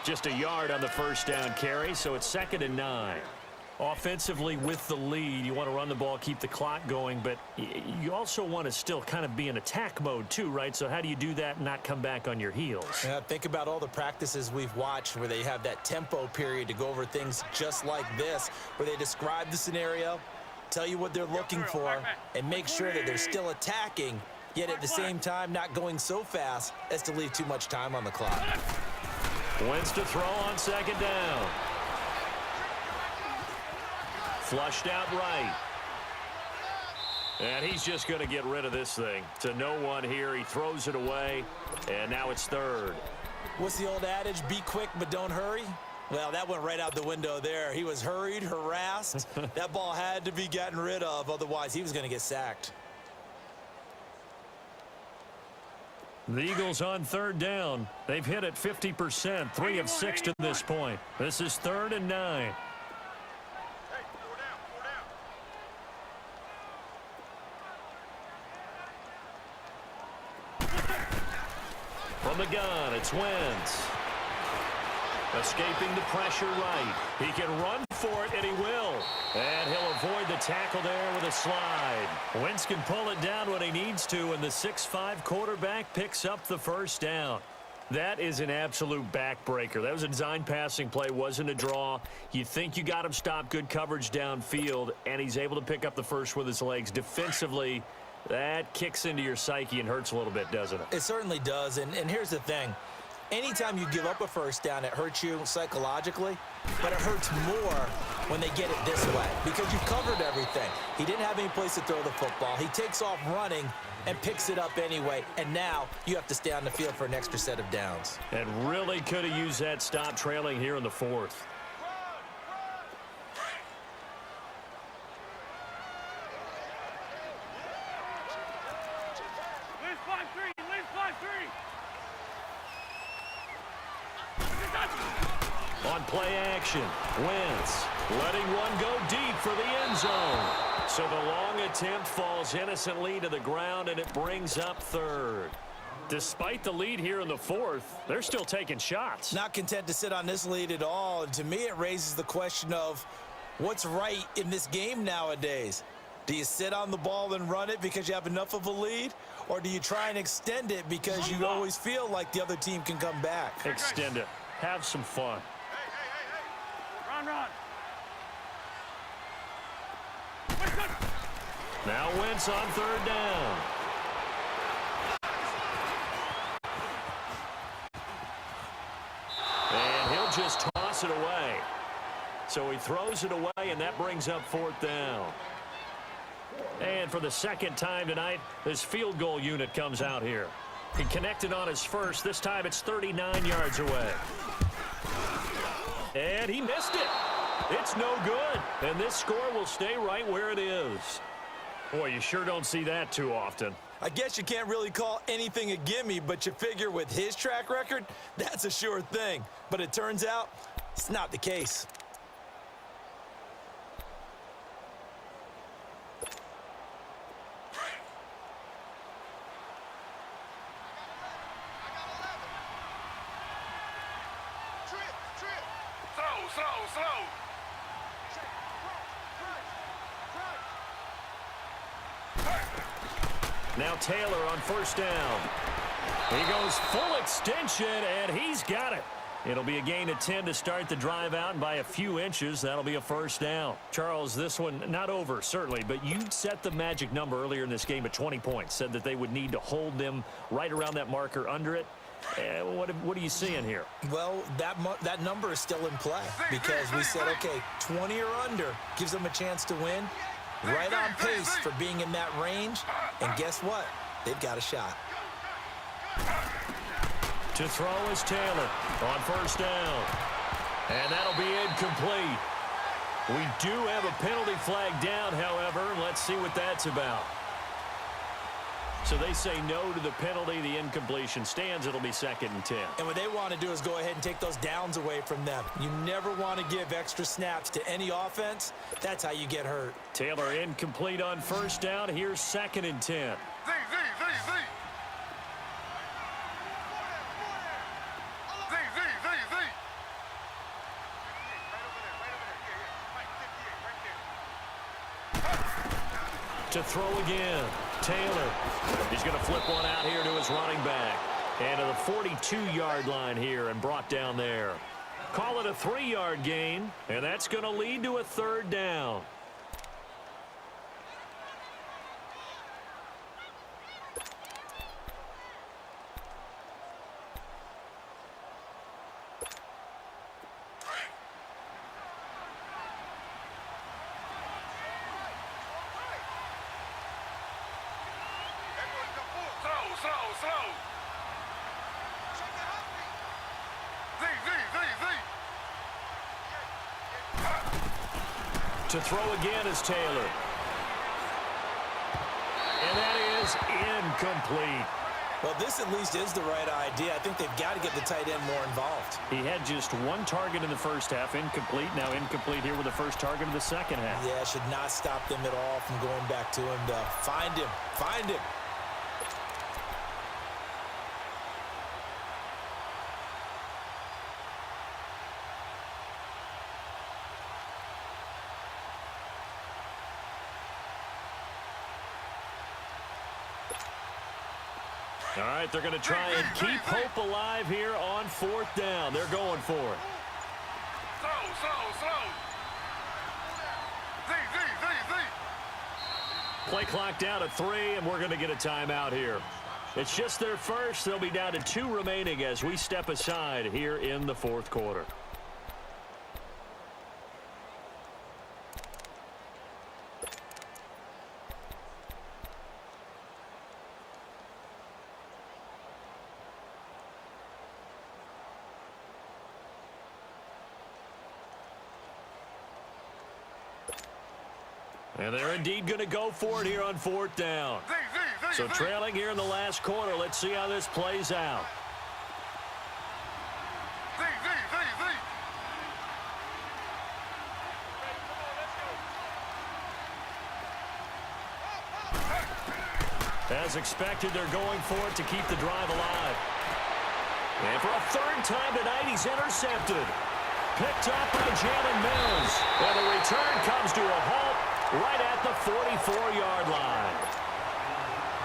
Just a yard on the first down carry, so it's 2nd and 9. Offensively, with the lead, you want to run the ball, keep the clock going, but you also want to still kind of be in attack mode too, right? So how do you do that and not come back on your heels? Yeah, think about all the practices we've watched where they have that tempo period to go over things just like this, where they describe the scenario, tell you what they're looking for, and make sure that they're still attacking, yet at the same time not going so fast as to leave too much time on the clock. Wentz to throw on 2nd down. Flushed out right. And he's just going to get rid of this thing. To no one here. He throws it away. And now it's 3rd. What's the old adage? Be quick, but don't hurry? Well, that went right out the window there. He was hurried, harassed. That ball had to be gotten rid of. Otherwise, he was going to get sacked. The Eagles on 3rd down. They've hit it 50%. 3 of 6 to this point. This is 3rd and 9. From the gun, it's Wentz. Escaping the pressure right. He can run for it, and he will. And he'll avoid the tackle there with a slide. Wentz can pull it down when he needs to, and the 6'5" quarterback picks up the first down. That is an absolute backbreaker. That was a design passing play, wasn't a draw. You think you got him stopped, good coverage downfield, and he's able to pick up the first with his legs. Defensively, that kicks into your psyche and hurts a little bit, doesn't it? It certainly does, and here's the thing. Anytime you give up a first down, it hurts you psychologically, but it hurts more when they get it this way because you've covered everything. He didn't have any place to throw the football. He takes off running and picks it up anyway, and now you have to stay on the field for an extra set of downs. And really could have used that stop trailing here in the 4th. On play action, Wentz letting one go deep for the end zone. So the long attempt falls innocently to the ground, and it brings up 3rd. Despite the lead here in the 4th, they're still taking shots. Not content to sit on this lead at all, and to me it raises the question of what's right in this game nowadays. Do you sit on the ball and run it because you have enough of a lead? Or do you try and extend it because you always feel like the other team can come back? Extend it. Have some fun. Run. Now Wentz on 3rd down. And he'll just toss it away. So he throws it away, and that brings up 4th down. And for the 2nd time tonight, this field goal unit comes out here. He connected on his first. This time it's 39 yards away. And he missed it. It's no good. And this score will stay right where it is. Boy, you sure don't see that too often. I guess you can't really call anything a gimme, but you figure with his track record, that's a sure thing. But it turns out it's not the case. Slow. Now Taylor on 1st down. He goes full extension, and he's got it. It'll be a gain of 10 to start the drive out, and by a few inches, that'll be a 1st down. Charles, this one not over, certainly, but you set the magic number earlier in this game at 20 points, said that they would need to hold them right around that marker under it. What are you seeing here? Well, that number is still in play because we said, okay, 20 or under gives them a chance to win. Right on pace for being in that range. And guess what? They've got a shot. To throw is Taylor on 1st down. And that'll be incomplete. We do have a penalty flag down, however. Let's see what that's about. So they say no to the penalty. The incompletion stands. It'll be 2nd and 10. And what they want to do is go ahead and take those downs away from them. You never want to give extra snaps to any offense. That's how you get hurt. Taylor incomplete on 1st down. Here's 2nd and 10. To throw again, Taylor. He's going to flip one out here to his running back. And to the 42-yard line here and brought down there. Call it a 3-yard gain, and that's going to lead to a third down. To throw again is Taylor. And that is incomplete. Well, this at least is the right idea. I think they've got to get the tight end more involved. He had just one target in the first half, incomplete. Now incomplete here with the first target of the second half. Yeah, should not stop them at all from going back to him to find him. Find him. All right, they're going to try and keep hope alive here on fourth down. They're going for it. Play clock down to 3, and we're going to get a timeout here. It's just their first. They'll be down to 2 remaining as we step aside here in the fourth quarter. And they're indeed going to go for it here on fourth down. So trailing here in the last quarter. Let's see how this plays out. As expected, they're going for it to keep the drive alive. And for a third time tonight, he's intercepted. Picked up by Jalen Mills. And the return comes to a halt right at the 44-yard line.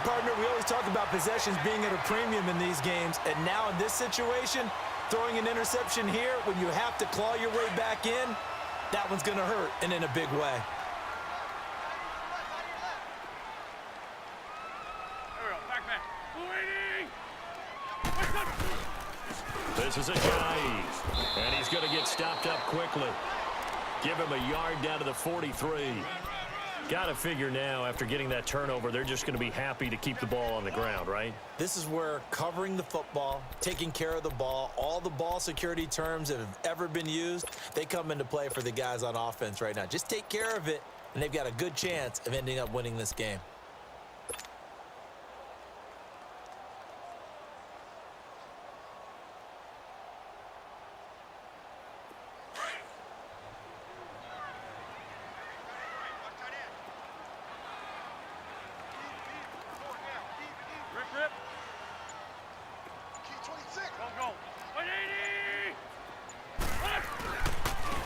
Partner, we always talk about possessions being at a premium in these games, and now in this situation, throwing an interception here when you have to claw your way back in, that one's going to hurt, and in a big way. This is a Jbyrd, and he's going to get stopped up quickly. Give him a yard down to the 43. Got to figure now, after getting that turnover, they're just going to be happy to keep the ball on the ground, right? This is where covering the football, taking care of the ball, all the ball security terms that have ever been used, they come into play for the guys on offense right now. Just take care of it, and they've got a good chance of ending up winning this game.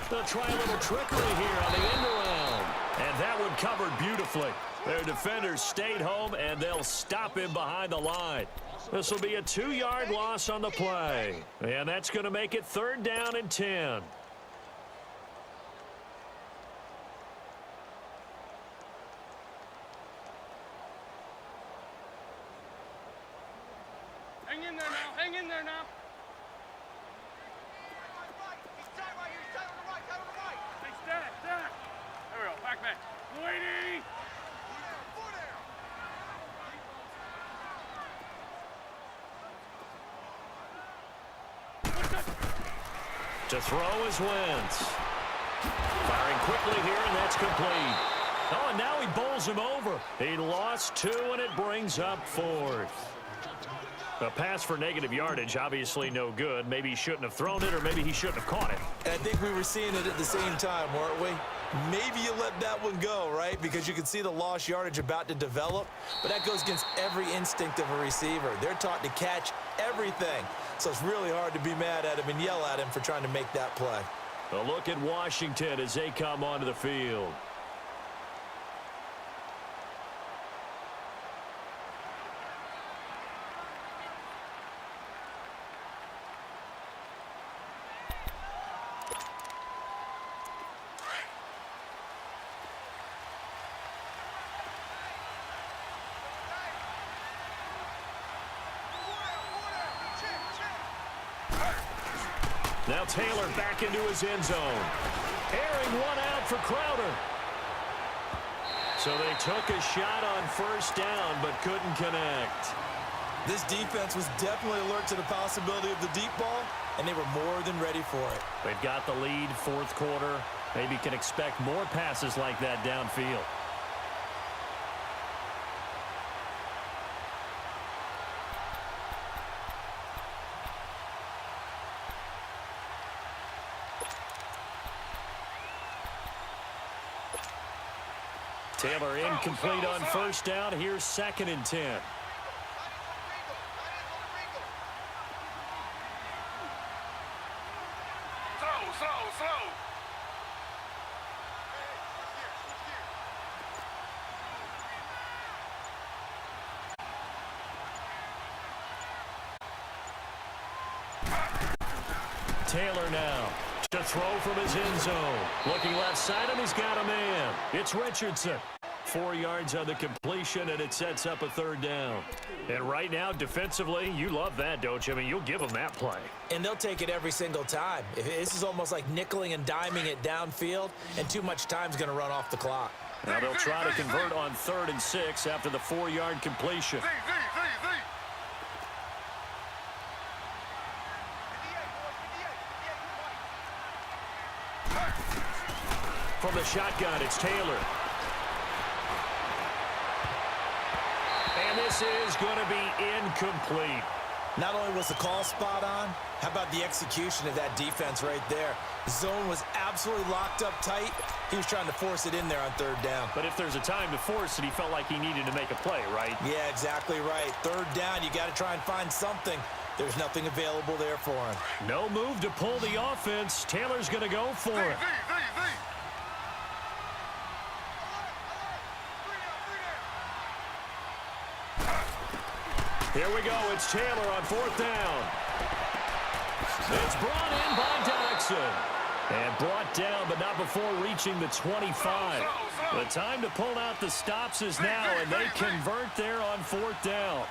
They'll try a little trickery here on the end around. And that one covered beautifully. Their defenders stayed home, and they'll stop him behind the line. This will be a 2-yard loss on the play. And that's going to make it 3rd down and 10. Hang in there now. Hang in there now. Hey, stack. There we go. Back. Lady. To throw is Wentz. Firing quickly here, and that's complete. Oh, and now he bowls him over. He lost 2, and it brings up 4th. A pass for negative yardage, obviously no good. Maybe he shouldn't have thrown it, or maybe he shouldn't have caught it. And I think we were seeing it at the same time, weren't we? Maybe you let that one go, right? Because you can see the lost yardage about to develop. But that goes against every instinct of a receiver. They're taught to catch everything. So it's really hard to be mad at him and yell at him for trying to make that play. A look at Washington as they come onto the field. Now Taylor back into his end zone. Airing one out for Crowder. So they took a shot on first down, but couldn't connect. This defense was definitely alert to the possibility of the deep ball, and they were more than ready for it. They've got the lead, fourth quarter. Maybe can expect more passes like that downfield. Taylor incomplete on first down. Here's 2nd and 10. Taylor now to throw from his end zone. Looking left side, and he's got a man. It's Richardson. 4 yards on the completion, and it sets up a 3rd down. And right now, defensively, you love that, don't you? I mean, you'll give them that play. And they'll take it every single time. This is almost like nickeling and diming it downfield, and too much time's going to run off the clock. Now they'll try to convert on 3rd and 6 after the 4-yard completion. From the shotgun, it's Taylor. And this is going to be incomplete. Not only was the call spot on, how about the execution of that defense right there? The zone was absolutely locked up tight. He was trying to force it in there on 3rd down. But if there's a time to force it, he felt like he needed to make a play, right? Yeah, exactly right. 3rd down, you got to try and find something. There's nothing available there for him. No move to pull the offense. Taylor's going to go for it. Here we go. It's Taylor on 4th down. It's brought in by Doxson. And brought down, but not before reaching the 25. The time to pull out the stops is now, and they convert there on 4th down.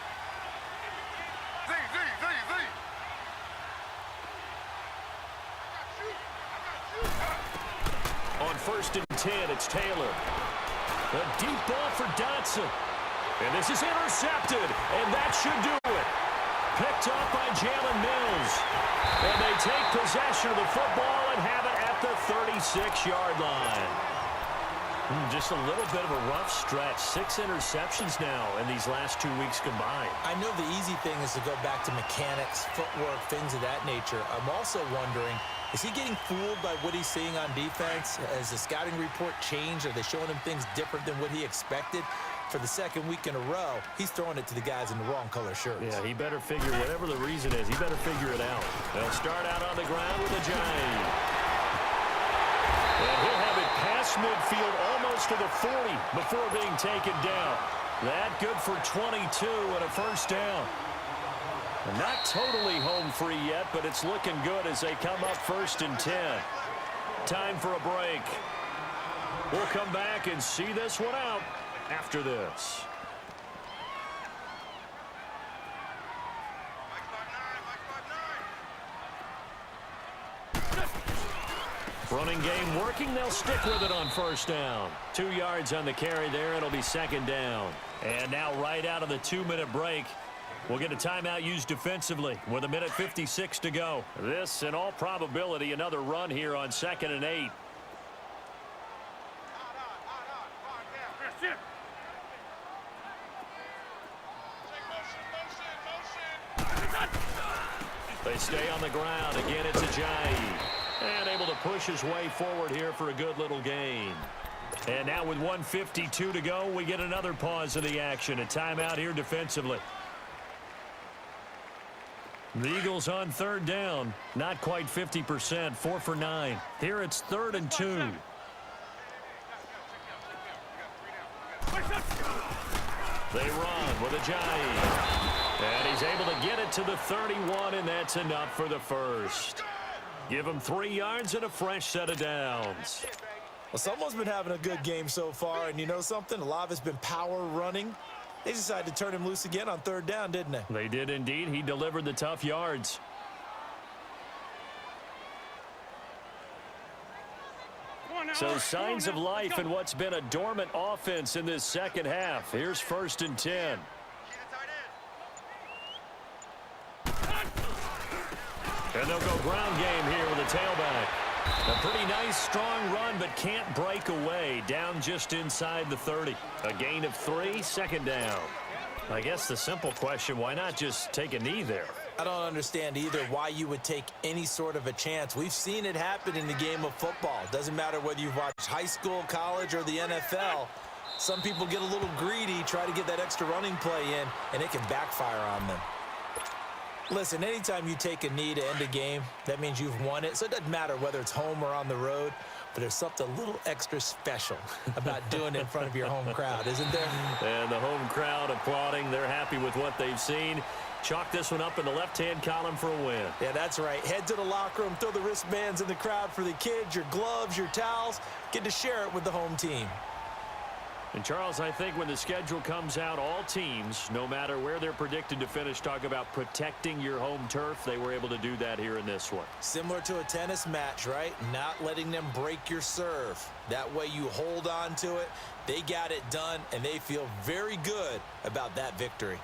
On 1st and 10, it's Taylor. A deep ball for Dotson. And this is intercepted, and that should do it. Picked up by Jalen Mills. And they take possession of the football and have it at the 36-yard line. Just a little bit of a rough stretch. 6 interceptions now in these last 2 weeks combined. I know the easy thing is to go back to mechanics, footwork, things of that nature. I'm also wondering, is he getting fooled by what he's seeing on defense? Has the scouting report changed? Are they showing him things different than what he expected? For the 2nd week in a row, he's throwing it to the guys in the wrong color shirts. Yeah, he better figure, whatever the reason is, he better figure it out. They'll start out on the ground with a Giant. And he'll have it past midfield almost to the 40 before being taken down. That good for 22 and a 1st down. Not totally home free yet, but it's looking good as they come up 1st and 10. Time for a break. We'll come back and see this one out after this. Running game working. They'll stick with it on 1st down. 2 yards on the carry there. It'll be 2nd down. And now right out of the 2-minute break, we'll get a timeout used defensively with 1:56 to go. This, in all probability, another run here on 2nd and 8. They stay on the ground. Again, it's Ajayi. And able to push his way forward here for a good little gain. And now with 1:52 to go, we get another pause of the action. A timeout here defensively. The Eagles on 3rd down. Not quite 50%. 4 for 9. Here it's 3rd and 2. They run with Ajayi. And he's able to get it to the 31, and that's enough for the 1st. Give him 3 yards and a fresh set of downs. Well, someone's been having a good game so far, and you know something? A lot of it's been power running. They decided to turn him loose again on 3rd down, didn't they? They did indeed. He delivered the tough yards. So signs of life in what's been a dormant offense in this second half. Here's 1st and 10. And they'll go ground game here with a tailback. A pretty nice, strong run, but can't break away. Down just inside the 30. A gain of 3, 2nd down. I guess the simple question, why not just take a knee there? I don't understand either why you would take any sort of a chance. We've seen it happen in the game of football. Doesn't matter whether you've watched high school, college, or the NFL. Some people get a little greedy, try to get that extra running play in, and it can backfire on them. Listen, anytime you take a knee to end a game, that means you've won it. So it doesn't matter whether it's home or on the road, but there's something a little extra special about doing it in front of your home crowd, isn't there? And the home crowd applauding. They're happy with what they've seen. Chalk this one up in the left-hand column for a win. Yeah, that's right. Head to the locker room, throw the wristbands in the crowd for the kids, your gloves, your towels. Get to share it with the home team. And, Charles, I think when the schedule comes out, all teams, no matter where they're predicted to finish, talk about protecting your home turf. They were able to do that here in this one. Similar to a tennis match, right? Not letting them break your serve. That way you hold on to it. They got it done, and they feel very good about that victory.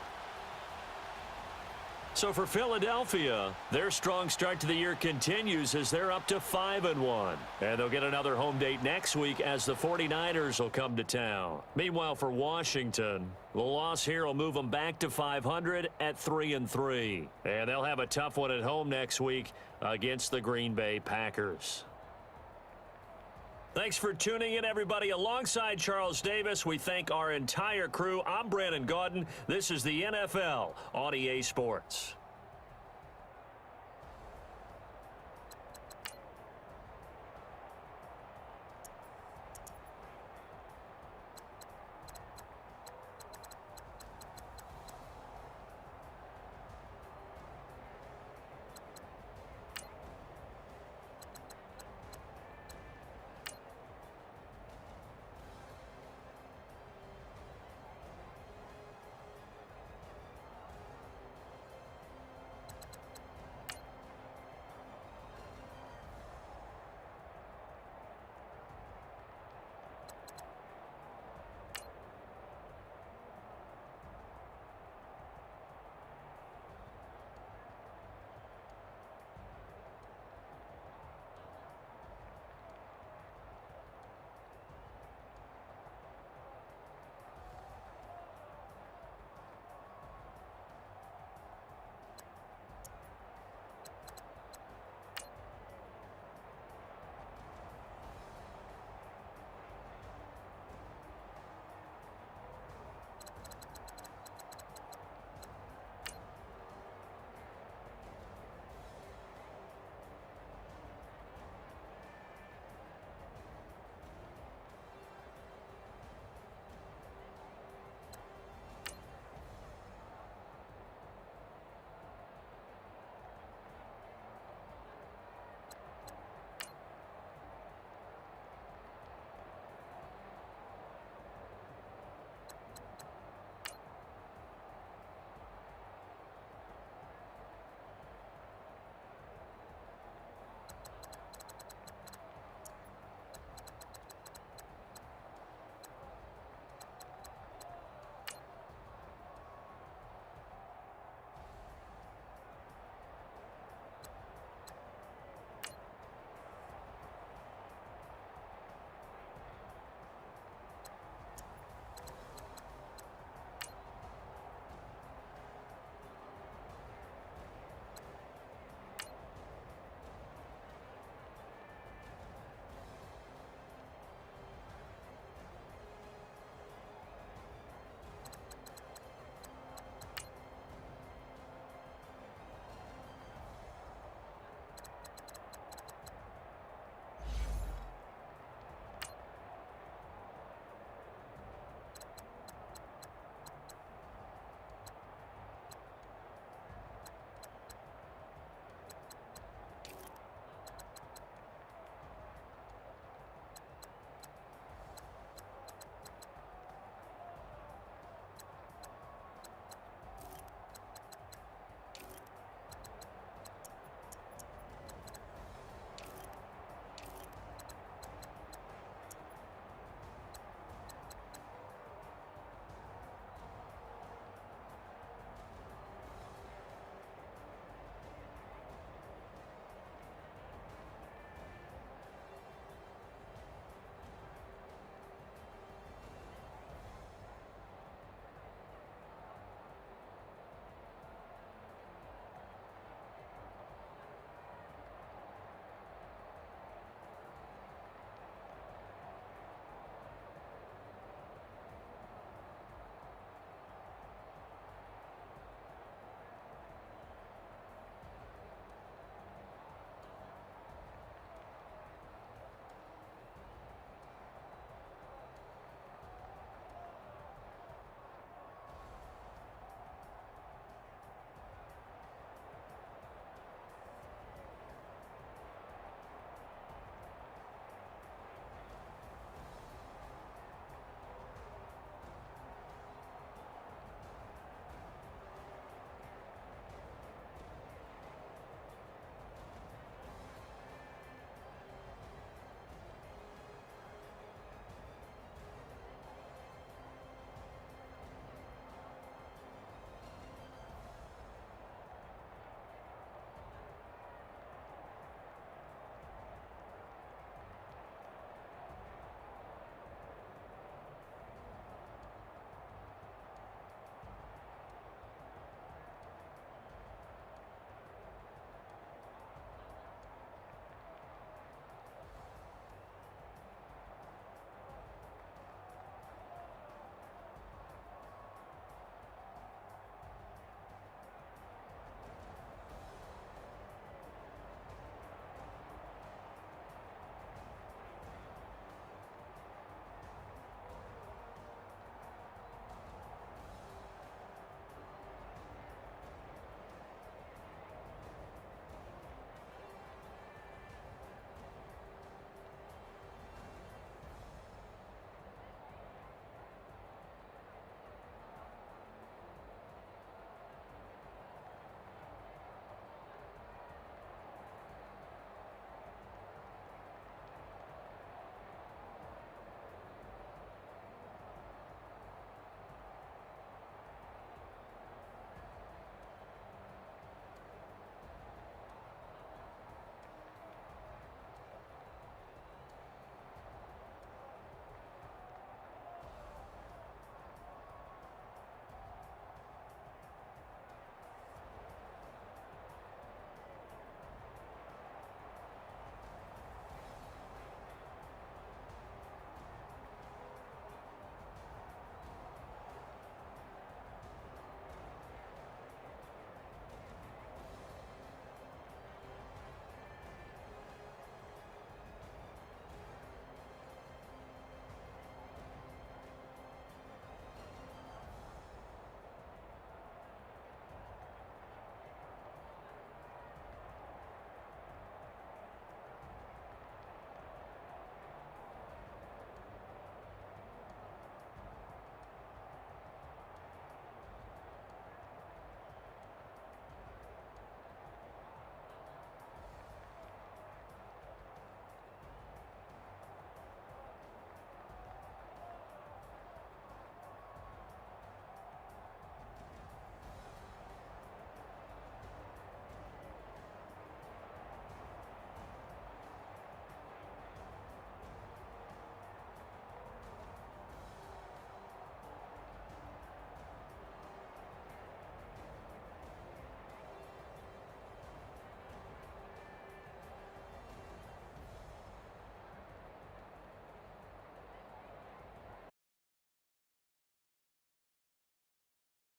So for Philadelphia, their strong start to the year continues as they're up to 5-1. And they'll get another home date next week as the 49ers will come to town. Meanwhile, for Washington, the loss here will move them back to 500 at 3-3. And they'll have a tough one at home next week against the Green Bay Packers. Thanks for tuning in, everybody. Alongside Charles Davis, we thank our entire crew. I'm Brandon Gaudin. This is the NFL on EA Sports.